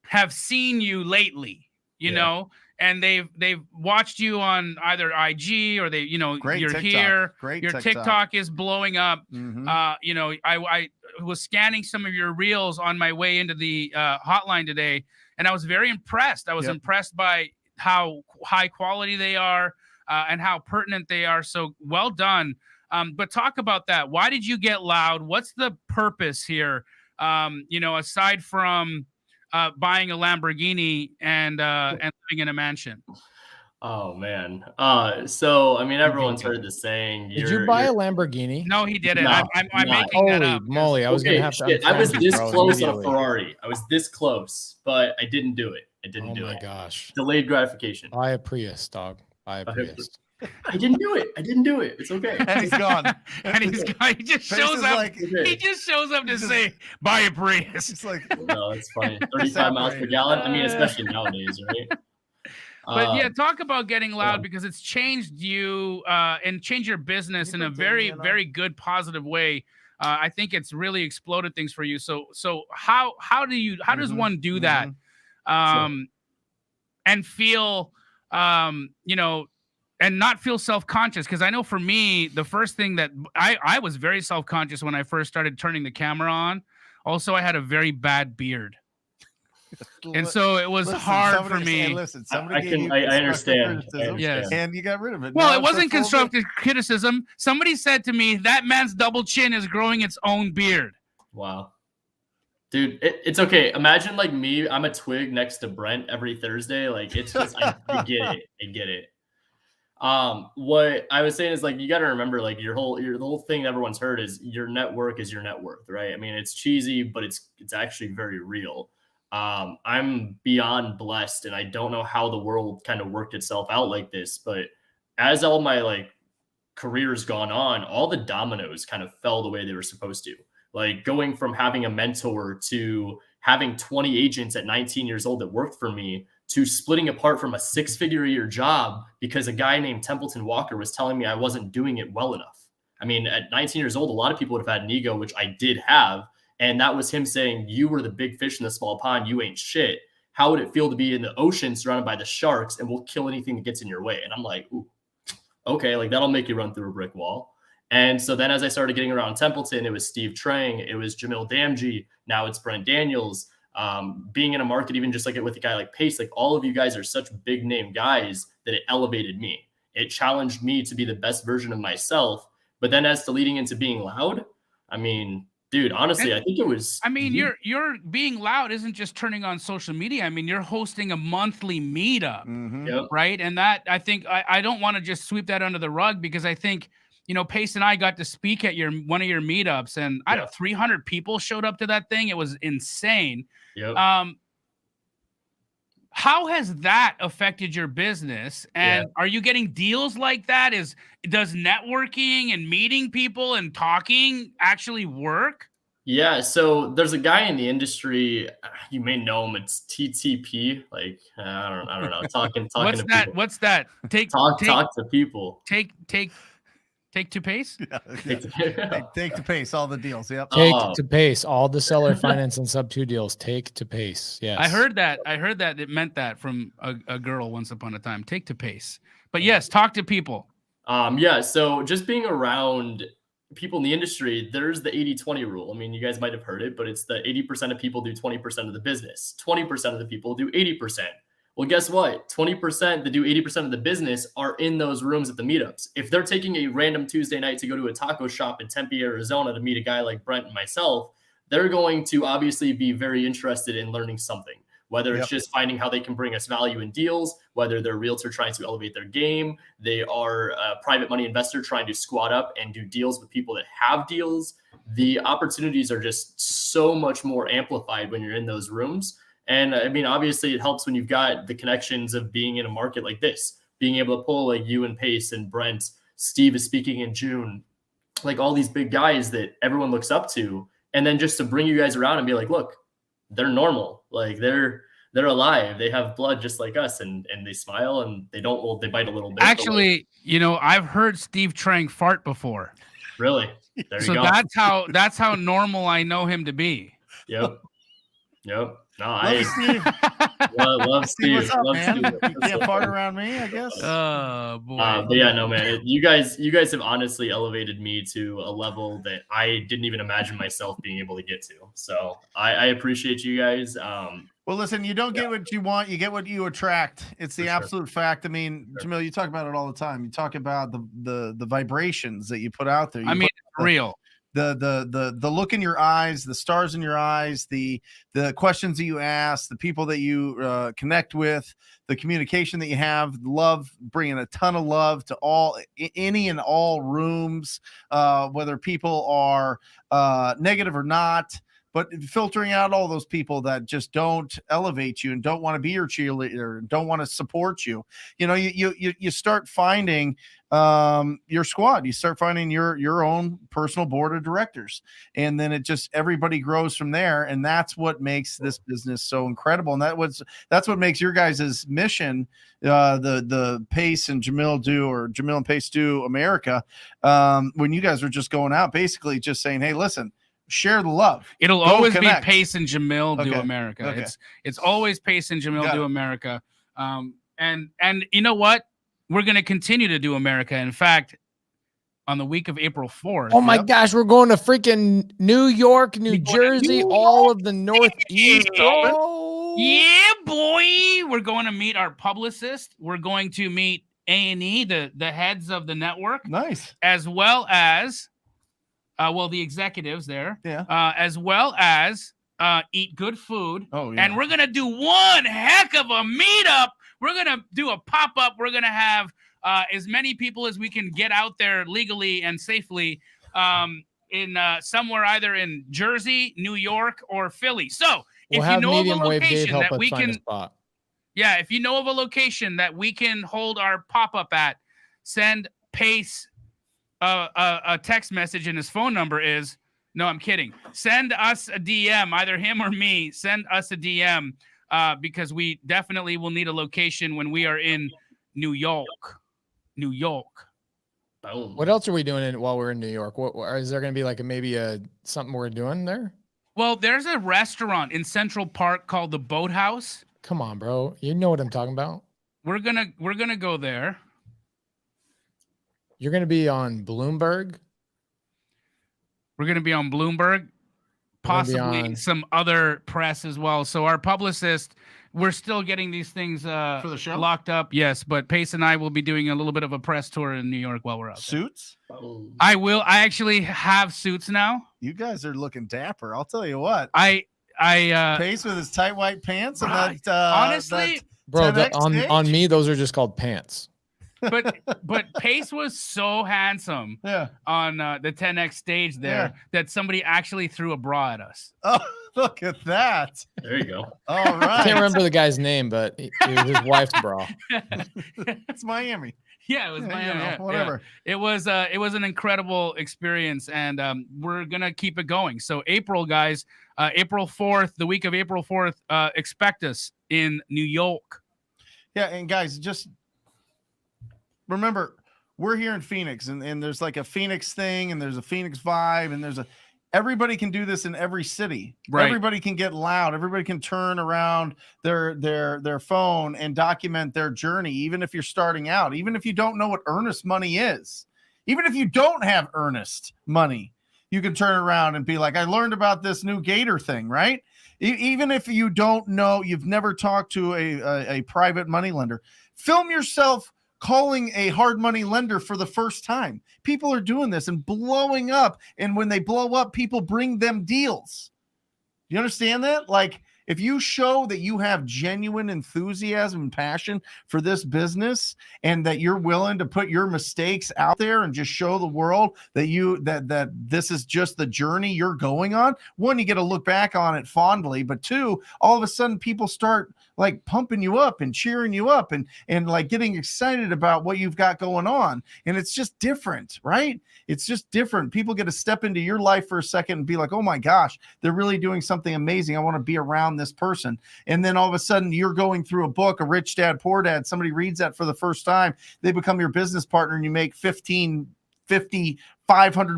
have seen you lately, you know, and they've watched you on either IG or you're TikTok. Here. Great your TikTok is blowing up. I was scanning some of your reels on my way into the hotline today, and I was very impressed. I was impressed by how high quality they are and how pertinent they are. So well done. But talk about that. Why did you get loud? What's the purpose here? Aside from buying a Lamborghini and living in a mansion. Oh man. So I mean, everyone's heard the saying. Did you buy a Lamborghini? No, he didn't. No, I'm making that up. Holy moly! I was gonna have to. I was this close on a Ferrari. I was this close, but I didn't do it. Oh my gosh! Delayed gratification. Buy a Prius, dog. Buy a Prius. I didn't do it. It's okay. And he's gone. And he's gone. He just shows up. Like, he just shows up to say, buy a Prius. It's like, no, it's funny. 35 miles per gallon. I mean, especially nowadays, right? But yeah, talk about getting loud because it's changed you and changed your business in a very, very good, positive way. I think it's really exploded things for you. So how does one do that and feel, and not feel self-conscious? Because I know for me, the first thing that I was very self-conscious when I first started turning the camera on. Also, I had a very bad beard. And so it was hard for me. I understand. Yes. And you got rid of it. Well, it wasn't constructive criticism. Somebody said to me, that man's double chin is growing its own beard. Wow. Dude, it's okay. Imagine like me, I'm a twig next to Brent every Thursday. Like it's just, I get it. What I was saying is like, you got to remember like the whole thing everyone's heard is your network is your net worth, right? I mean, it's cheesy, but it's actually very real. I'm beyond blessed, and I don't know how the world kind of worked itself out like this, but as all my like career's gone on, all the dominoes kind of fell the way they were supposed to. Like going from having a mentor to having 20 agents at 19 years old that worked for me to splitting apart from a 6-figure a year job because a guy named Templeton Walker was telling me I wasn't doing it well enough. I mean, at 19 years old, a lot of people would have had an ego, which I did have. And that was him saying, you were the big fish in the small pond. You ain't shit. How would it feel to be in the ocean surrounded by the sharks and we'll kill anything that gets in your way? And I'm like, ooh, okay, like that'll make you run through a brick wall. And so then as I started getting around Templeton, it was Steve Trang, it was Jamil Damji, now it's Brent Daniels. Being in a market, even just like with a guy like Pace, like all of you guys are such big name guys that it elevated me. It challenged me to be the best version of myself. But then as to leading into being loud, I mean, dude, honestly, I think it was. I mean, you're being loud isn't just turning on social media. I mean, you're hosting a monthly meetup, Yep. right? And that I think I don't want to just sweep that under the rug, because I think, you know, Pace and I got to speak at one of your meetups, and I don't know, 300 people showed up to that thing. It was insane. Yep. How has that affected your business? And are you getting deals like that? Does networking and meeting people and talking actually work? Yeah, so there's a guy in the industry, you may know him. It's TTP. Like I don't know. Talking What's to that? people. What's that? Talk to people. Take to Pace. Take to Pace all the deals. Yep. Take to Pace all the seller finance and sub 2 deals. Take to Pace. Yes. I heard that it meant that from a girl once upon a time. Take to Pace. But yes, talk to people. Yeah, so just being around people in the industry, there's the 80-20 rule. I mean, you guys might have heard it, but it's the 80% of people do 20% of the business. 20% of the people do 80%. Well, guess what? 20% that do 80% of the business are in those rooms at the meetups. If they're taking a random Tuesday night to go to a taco shop in Tempe, Arizona to meet a guy like Brent and myself, they're going to obviously be very interested in learning something, whether it's just finding how they can bring us value in deals, whether they're a realtor trying to elevate their game, they are a private money investor trying to squat up and do deals with people that have deals. The opportunities are just so much more amplified when you're in those rooms. And I mean, obviously it helps when you've got the connections of being in a market like this, being able to pull like you and Pace and Brent. Steve is speaking in June, like all these big guys that everyone looks up to. And then just to bring you guys around and be like, look, they're normal. Like they're alive. They have blood just like us, and they smile and they don't, well, they bite a little bit. Actually, you know, I've heard Steve Trang fart before. Really? There you so go. that's how normal I know him to be. Yep. No, Love Steve. love Steve. What's up, love man? Steve. You can't fart around me, I guess. Oh boy. But yeah, no, man. You guys have honestly elevated me to a level that I didn't even imagine myself being able to get to. So I appreciate you guys. Well, listen, you don't get what you want, you get what you attract. It's the absolute fact. I mean, Jamil, you talk about it all the time. You talk about the vibrations that you put out there. I mean, it's real. The look in your eyes, the stars in your eyes, the questions that you ask, the people that you connect with, the communication that you have, love, bringing a ton of love to any and all rooms, whether people are negative or not. But filtering out all those people that just don't elevate you and don't want to be your cheerleader and don't want to support you, you know, you start finding your squad. You start finding your own personal board of directors, and then everybody grows from there. And that's what makes this business so incredible. And that's what makes your guys' mission, the Pace and Jamil do, or Jamil and Pace do America. When you guys are just going out, basically just saying, hey, listen, share the love. It'll always connect. Be Pace and Jamil do Okay. America. Okay. It's always Pace and Jamil do America. And you know what? We're going to continue to do America. In fact, on the week of April 4th. Oh my gosh, we're going to freaking New York, New Jersey, all of the Northeast. Oh. Yeah, boy. We're going to meet our publicist. We're going to meet A&E, the heads of the network. Nice. As well as the executives there, as well as eat good food. Oh, yeah. And we're going to do one heck of a meetup. We're going to do a pop-up. We're going to have as many people as we can get out there legally and safely in somewhere either in Jersey, New York, or Philly. So if you know of a location that we can, if you know of a location that we can hold our pop-up at, send Pace a text message, and his phone number is, no, I'm kidding. Send us a DM, either him or me. Send us a DM because we definitely will need a location when we are in New York. New York. Boom. What else are we doing while we're in New York? What is there going to be like something we're doing there? Well, there's a restaurant in Central Park called the Boathouse. Come on, bro. You know what I'm talking about. We're gonna go there. You're going to be on Bloomberg. We're going to be on Bloomberg, possibly some other press as well. So our publicist, we're still getting these things for the show locked up. Yes, but Pace and I will be doing a little bit of a press tour in New York while we're out there. Suits? I will. I actually have suits now. You guys are looking dapper. I'll tell you what. Pace with his tight white pants and that. Honestly, bro, on me, those are just called pants. But Pace was so handsome on the 10X stage there that somebody actually threw a bra at us. Oh, look at that. There you go. All right. I can't remember the guy's name, but it was his wife's bra. It's Miami. Yeah, it was Miami. You know, whatever. Yeah. It was an incredible experience, and we're gonna keep it going. So April, guys, April 4th, the week of April 4th, expect us in New York. Yeah, and guys, just remember, we're here in Phoenix, and there's like a Phoenix thing, and there's a Phoenix vibe, and everybody can do this in every city. Right. Everybody can get loud. Everybody can turn around their phone and document their journey, even if you're starting out, even if you don't know what earnest money is, even if you don't have earnest money, you can turn around and be like, I learned about this new Gator thing, right? Even if you don't know, you've never talked to a private money lender, film yourself calling a hard money lender for the first time. People are doing this and blowing up. And when they blow up, people bring them deals. You understand that? Like, if you show that you have genuine enthusiasm and passion for this business, and that you're willing to put your mistakes out there and just show the world that this is just the journey you're going on, one, you get to look back on it fondly, but two, all of a sudden people start like pumping you up and cheering you up and like getting excited about what you've got going on. And it's just different, right? It's just different. People get to step into your life for a second and be like, oh my gosh, they're really doing something amazing. I want to be around this person. And then all of a sudden you're going through a book, A Rich Dad, Poor Dad. Somebody reads that for the first time. They become your business partner and you make $500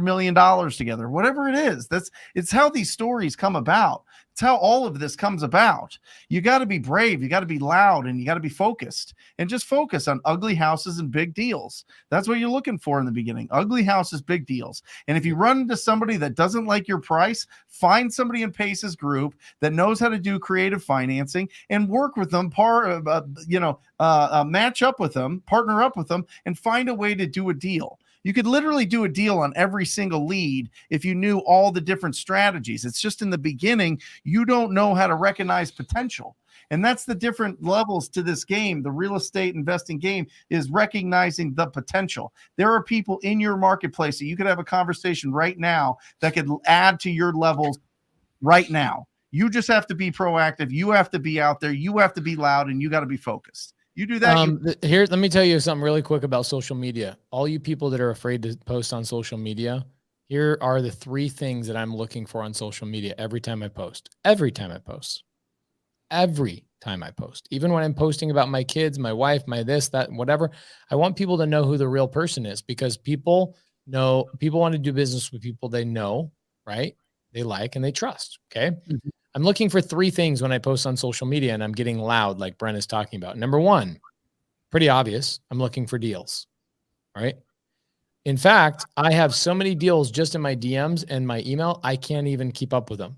million together, whatever it is. It's how these stories come about. It's how all of this comes about. You got to be brave. You got to be loud, and you got to be focused, and just focus on ugly houses and big deals. That's what you're looking for in the beginning. Ugly houses, big deals. And if you run into somebody that doesn't like your price, find somebody in Pace's group that knows how to do creative financing and work with them, match up with them, partner up with them, and find a way to do a deal. You could literally do a deal on every single lead if you knew all the different strategies. It's just in the beginning, you don't know how to recognize potential. And that's the different levels to this game. The real estate investing game is recognizing the potential. There are people in your marketplace that you could have a conversation right now that could add to your levels right now. You just have to be proactive. You have to be out there. You have to be loud, and you got to be focused. You do that. Here, let me tell you something really quick about social media. All you people that are afraid to post on social media, here are the 3 things that I'm looking for on social media every time I post. Every time I post. Even when I'm posting about my kids, my wife, my this, that, whatever, I want people to know who the real person is, because people want to do business with people they know, right? They like and they trust. Okay. Mm-hmm. I'm looking for 3 things when I post on social media, and I'm getting loud like Brent is talking about. Number 1, pretty obvious. I'm looking for deals. All right. In fact, I have so many deals just in my DMs and my email, I can't even keep up with them.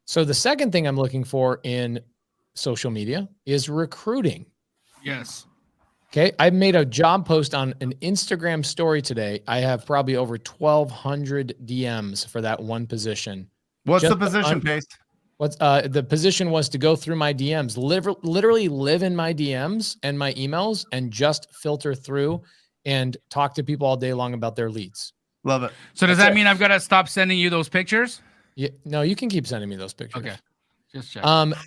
So the second thing I'm looking for in social media is recruiting. Yes. Okay. I made a job post on an Instagram story today. I have probably over 1,200 DMs for that one position. What's the position, Pace? The position was to go through my DMs, literally live in my DMs and my emails, and just filter through and talk to people all day long about their leads. Love it. So does that mean I've got to stop sending you those pictures? Yeah, no, you can keep sending me those pictures. Okay. Just check.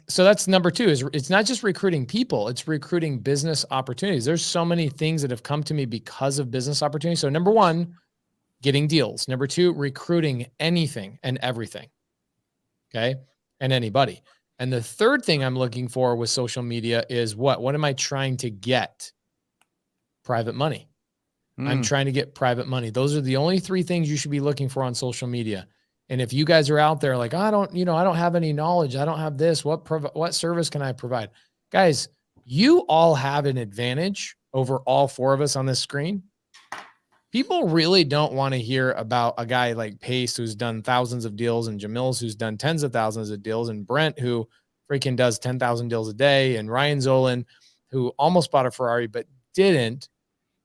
So that's number 2, is it's not just recruiting people, it's recruiting business opportunities. There's so many things that have come to me because of business opportunities. So number 1, getting deals. Number 2, recruiting anything and everything. Okay. And anybody. And the third thing I'm looking for with social media is what am I trying to get? Private money. I'm trying to get private money. Those are the only 3 things you should be looking for on social media. And if you guys are out there like, I don't have any knowledge. I don't have this. What service can I provide? Guys, you all have an advantage over all 4 of us on this screen. People really don't want to hear about a guy like Pace who's done thousands of deals, and Jamil's who's done tens of thousands of deals, and Brent who freaking does 10,000 deals a day, and Ryan Zolan who almost bought a Ferrari but didn't.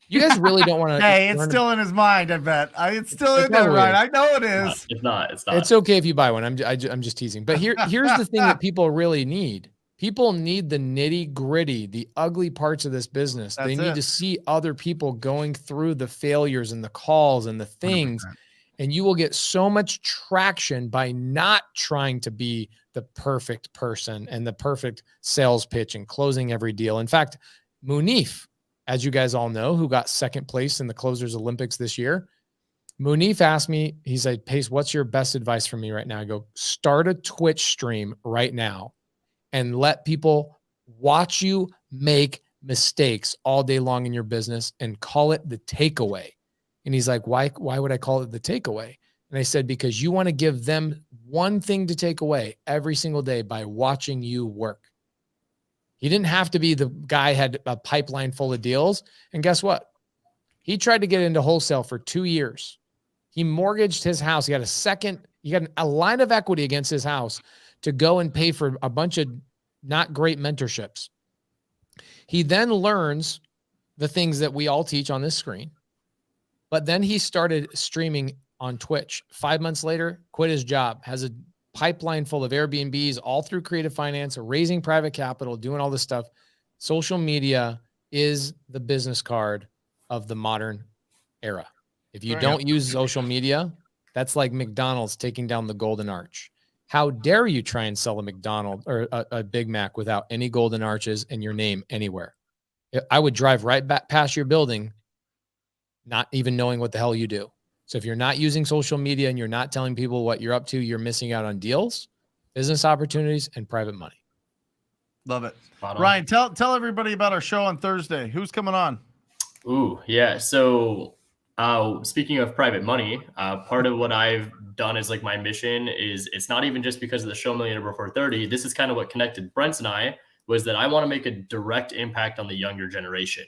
You guys really don't want to. Hey, it's still in his mind, I bet. It's still in there, probably Ryan. is. I know it is. It's not. It's okay if you buy one. I'm just teasing. But here's the thing that people really need. People need the nitty gritty, the ugly parts of this business. They need to see other people going through the failures and the calls and the things. 100%. And you will get so much traction by not trying to be the perfect person and the perfect sales pitch and closing every deal. In fact, Munif, as you guys all know, who got second place in the Closers Olympics this year, Munif asked me, he said, Pace, what's your best advice for me right now? I go, start a Twitch stream right now and let people watch you make mistakes all day long in your business and call it the takeaway. And he's like, why would I call it the takeaway? And I said, because you want to give them one thing to take away every single day by watching you work. He didn't have to be the guy had a pipeline full of deals. And guess what? He tried to get into wholesale for 2 years. He mortgaged his house. He got a line of equity against his house to go and pay for a bunch of not great mentorships. He then learns the things that we all teach on this screen, but then he started streaming on Twitch. 5 months later, quit his job, has a pipeline full of Airbnbs, all through creative finance, raising private capital, doing all this stuff. Social media is the business card of the modern era. If you don't use social media, that's like McDonald's taking down the Golden Arch. How dare you try and sell a McDonald's or a Big Mac without any golden arches and your name anywhere? I would drive right back past your building, not even knowing what the hell you do. So if you're not using social media and you're not telling people what you're up to, you're missing out on deals, business opportunities, and private money. Love it. Ryan, tell everybody about our show on Thursday. Who's coming on? Ooh, yeah. So speaking of private money, part of what I've done as like my mission is it's not even just because of the show Millionaire Before 30. This is kind of what connected Brent and I, was that I want to make a direct impact on the younger generation.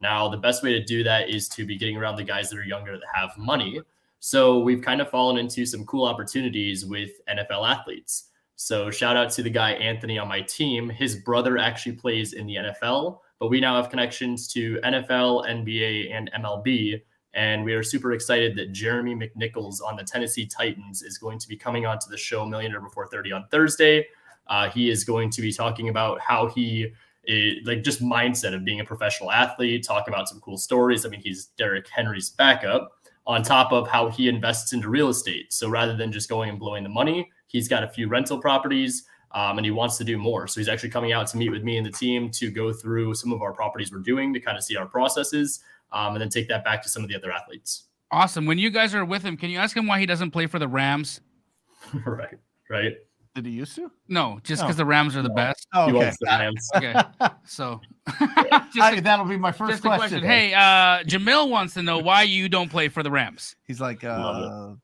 Now, the best way to do that is to be getting around the guys that are younger that have money. So we've kind of fallen into some cool opportunities with NFL athletes. So shout out to the guy, Anthony, on my team. His brother actually plays in the NFL, but we now have connections to NFL, NBA, and MLB. And we are super excited that Jeremy McNichols on the Tennessee Titans is going to be coming onto the show Millionaire Before 30 on Thursday. He is going to be talking about how he like just mindset of being a professional athlete, talk about some cool stories. I mean, he's Derrick Henry's backup, on top of how he invests into real estate. So rather than just going and blowing the money, he's got a few rental properties and he wants to do more. So he's actually coming out to meet with me and the team to go through some of our properties we're doing to kind of see our processes and then take that back to some of the other athletes. Awesome. When you guys are with him, can you ask him why he doesn't play for the Rams? Right. Did he used to? No, just because the Rams are the best. Oh, He okay. wants the Rams. Okay, so That'll be my first just a question. question. Hey, Jamil wants to know why you don't play for the Rams. He's like,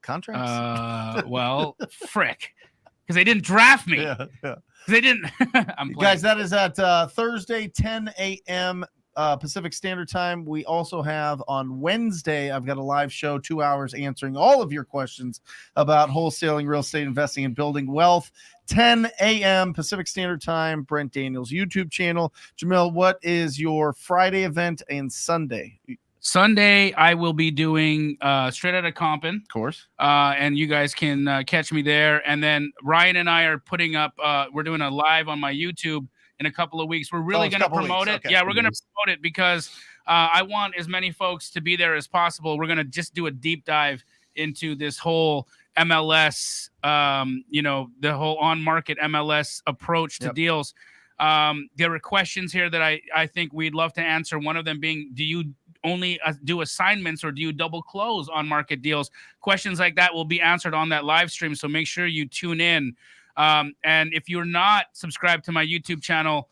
contracts? Well, frick, because they didn't draft me. Yeah. They didn't. I'm playing. Guys, that is at Thursday, 10 a.m. Pacific Standard Time. We also have on Wednesday, I've got a live show, 2 hours, answering all of your questions about wholesaling, real estate investing, and building wealth. 10 a.m. Pacific Standard Time, Brent Daniels' YouTube channel. Jamil, what is your Friday event and Sunday? Sunday, I will be doing Straight Outta Compton. Of course. And you guys can catch me there. And then Ryan and I are putting up, we're doing a live on my YouTube in a couple of weeks. We're really going to promote it. Okay. Yeah, we're going to promote it because I want as many folks to be there as possible. We're going to just do a deep dive into this whole MLS, the whole on-market MLS approach to deals. There were questions here that I think we'd love to answer. One of them being, do you only do assignments or do you double close on market deals? Questions like that will be answered on that live stream. So make sure you tune in. And if you're not subscribed to my YouTube channel,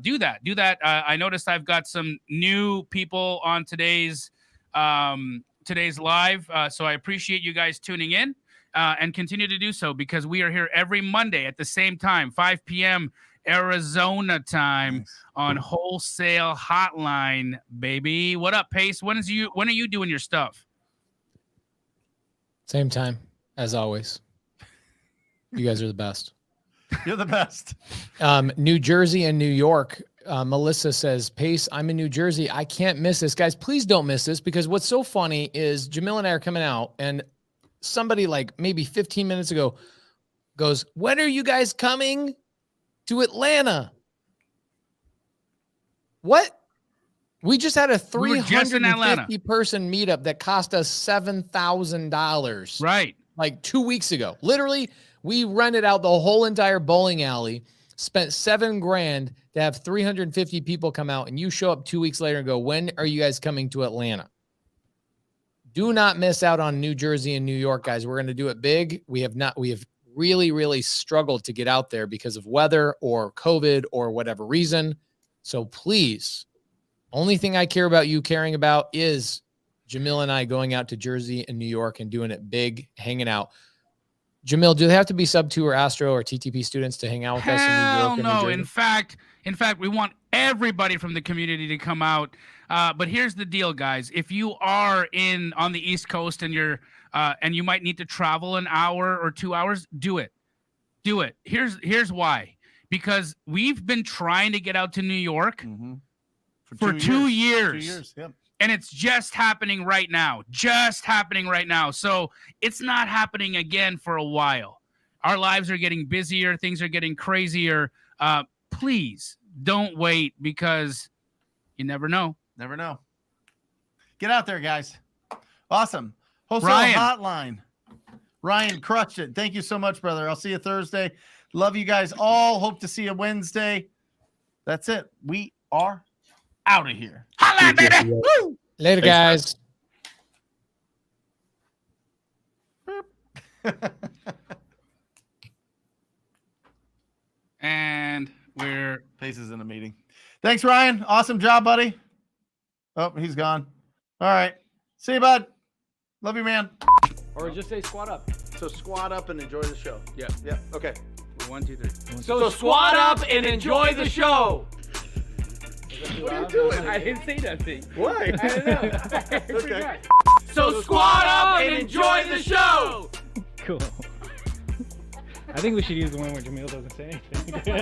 do that. I noticed I've got some new people on today's live. So I appreciate you guys tuning in and continue to do so because we are here every Monday at the same time, 5 p.m. Arizona time on Wholesale Hotline, baby. What up, Pace? When are you doing your stuff? Same time, as always. You guys are the best. You're the best. New Jersey and New York. Melissa says, Pace, I'm in New Jersey. I can't miss this. Guys, please don't miss this, because what's so funny is Jamil and I are coming out, and somebody like maybe 15 minutes ago goes, when are you guys coming to Atlanta? What? We just had a 350 person meetup that cost us $7,000. Right. Like 2 weeks ago. Literally, we rented out the whole entire bowling alley, spent $7,000 to have 350 people come out, and you show up 2 weeks later and go, when are you guys coming to Atlanta? Do not miss out on New Jersey and New York, guys. We're going to do it big. We have really, really struggled to get out there because of weather or COVID or whatever reason. So please, only thing I care about you caring about is Jamil and I going out to Jersey and New York and doing it big, hanging out. Jamil, do they have to be sub 2 or Astro or TTP students to hang out with us in New York? Hell and no. New Jersey? In fact, we want everybody from the community to come out. But here's the deal, guys. If you are on the East Coast and you're and you might need to travel an hour or 2 hours, do it. Do it. Here's why. Because we've been trying to get out to New York for 2 years. 2 years, yep. And it's just happening right now. So it's not happening again for a while. Our lives are getting busier. Things are getting crazier. Please don't wait, because you never know. Never know. Get out there, guys. Awesome. Wholesale Hotline. Ryan crushed it. Thank you so much, brother. I'll see you Thursday. Love you guys all. Hope to see you Wednesday. That's it. We are out of here. Holla, baby. Woo! Later, guys. And Pace is in a meeting. Thanks, Ryan. Awesome job, buddy. Oh, he's gone. All right. See you, bud. Love you, man. Or just say squat up. So squat up and enjoy the show. Yeah. Yeah. Okay. 1, 2, 3. So squat up and enjoy the show. What are you doing? I didn't say nothing. Why? I don't know. Okay. So squat up and enjoy the show. Cool. I think we should use the one where Jamil doesn't say anything.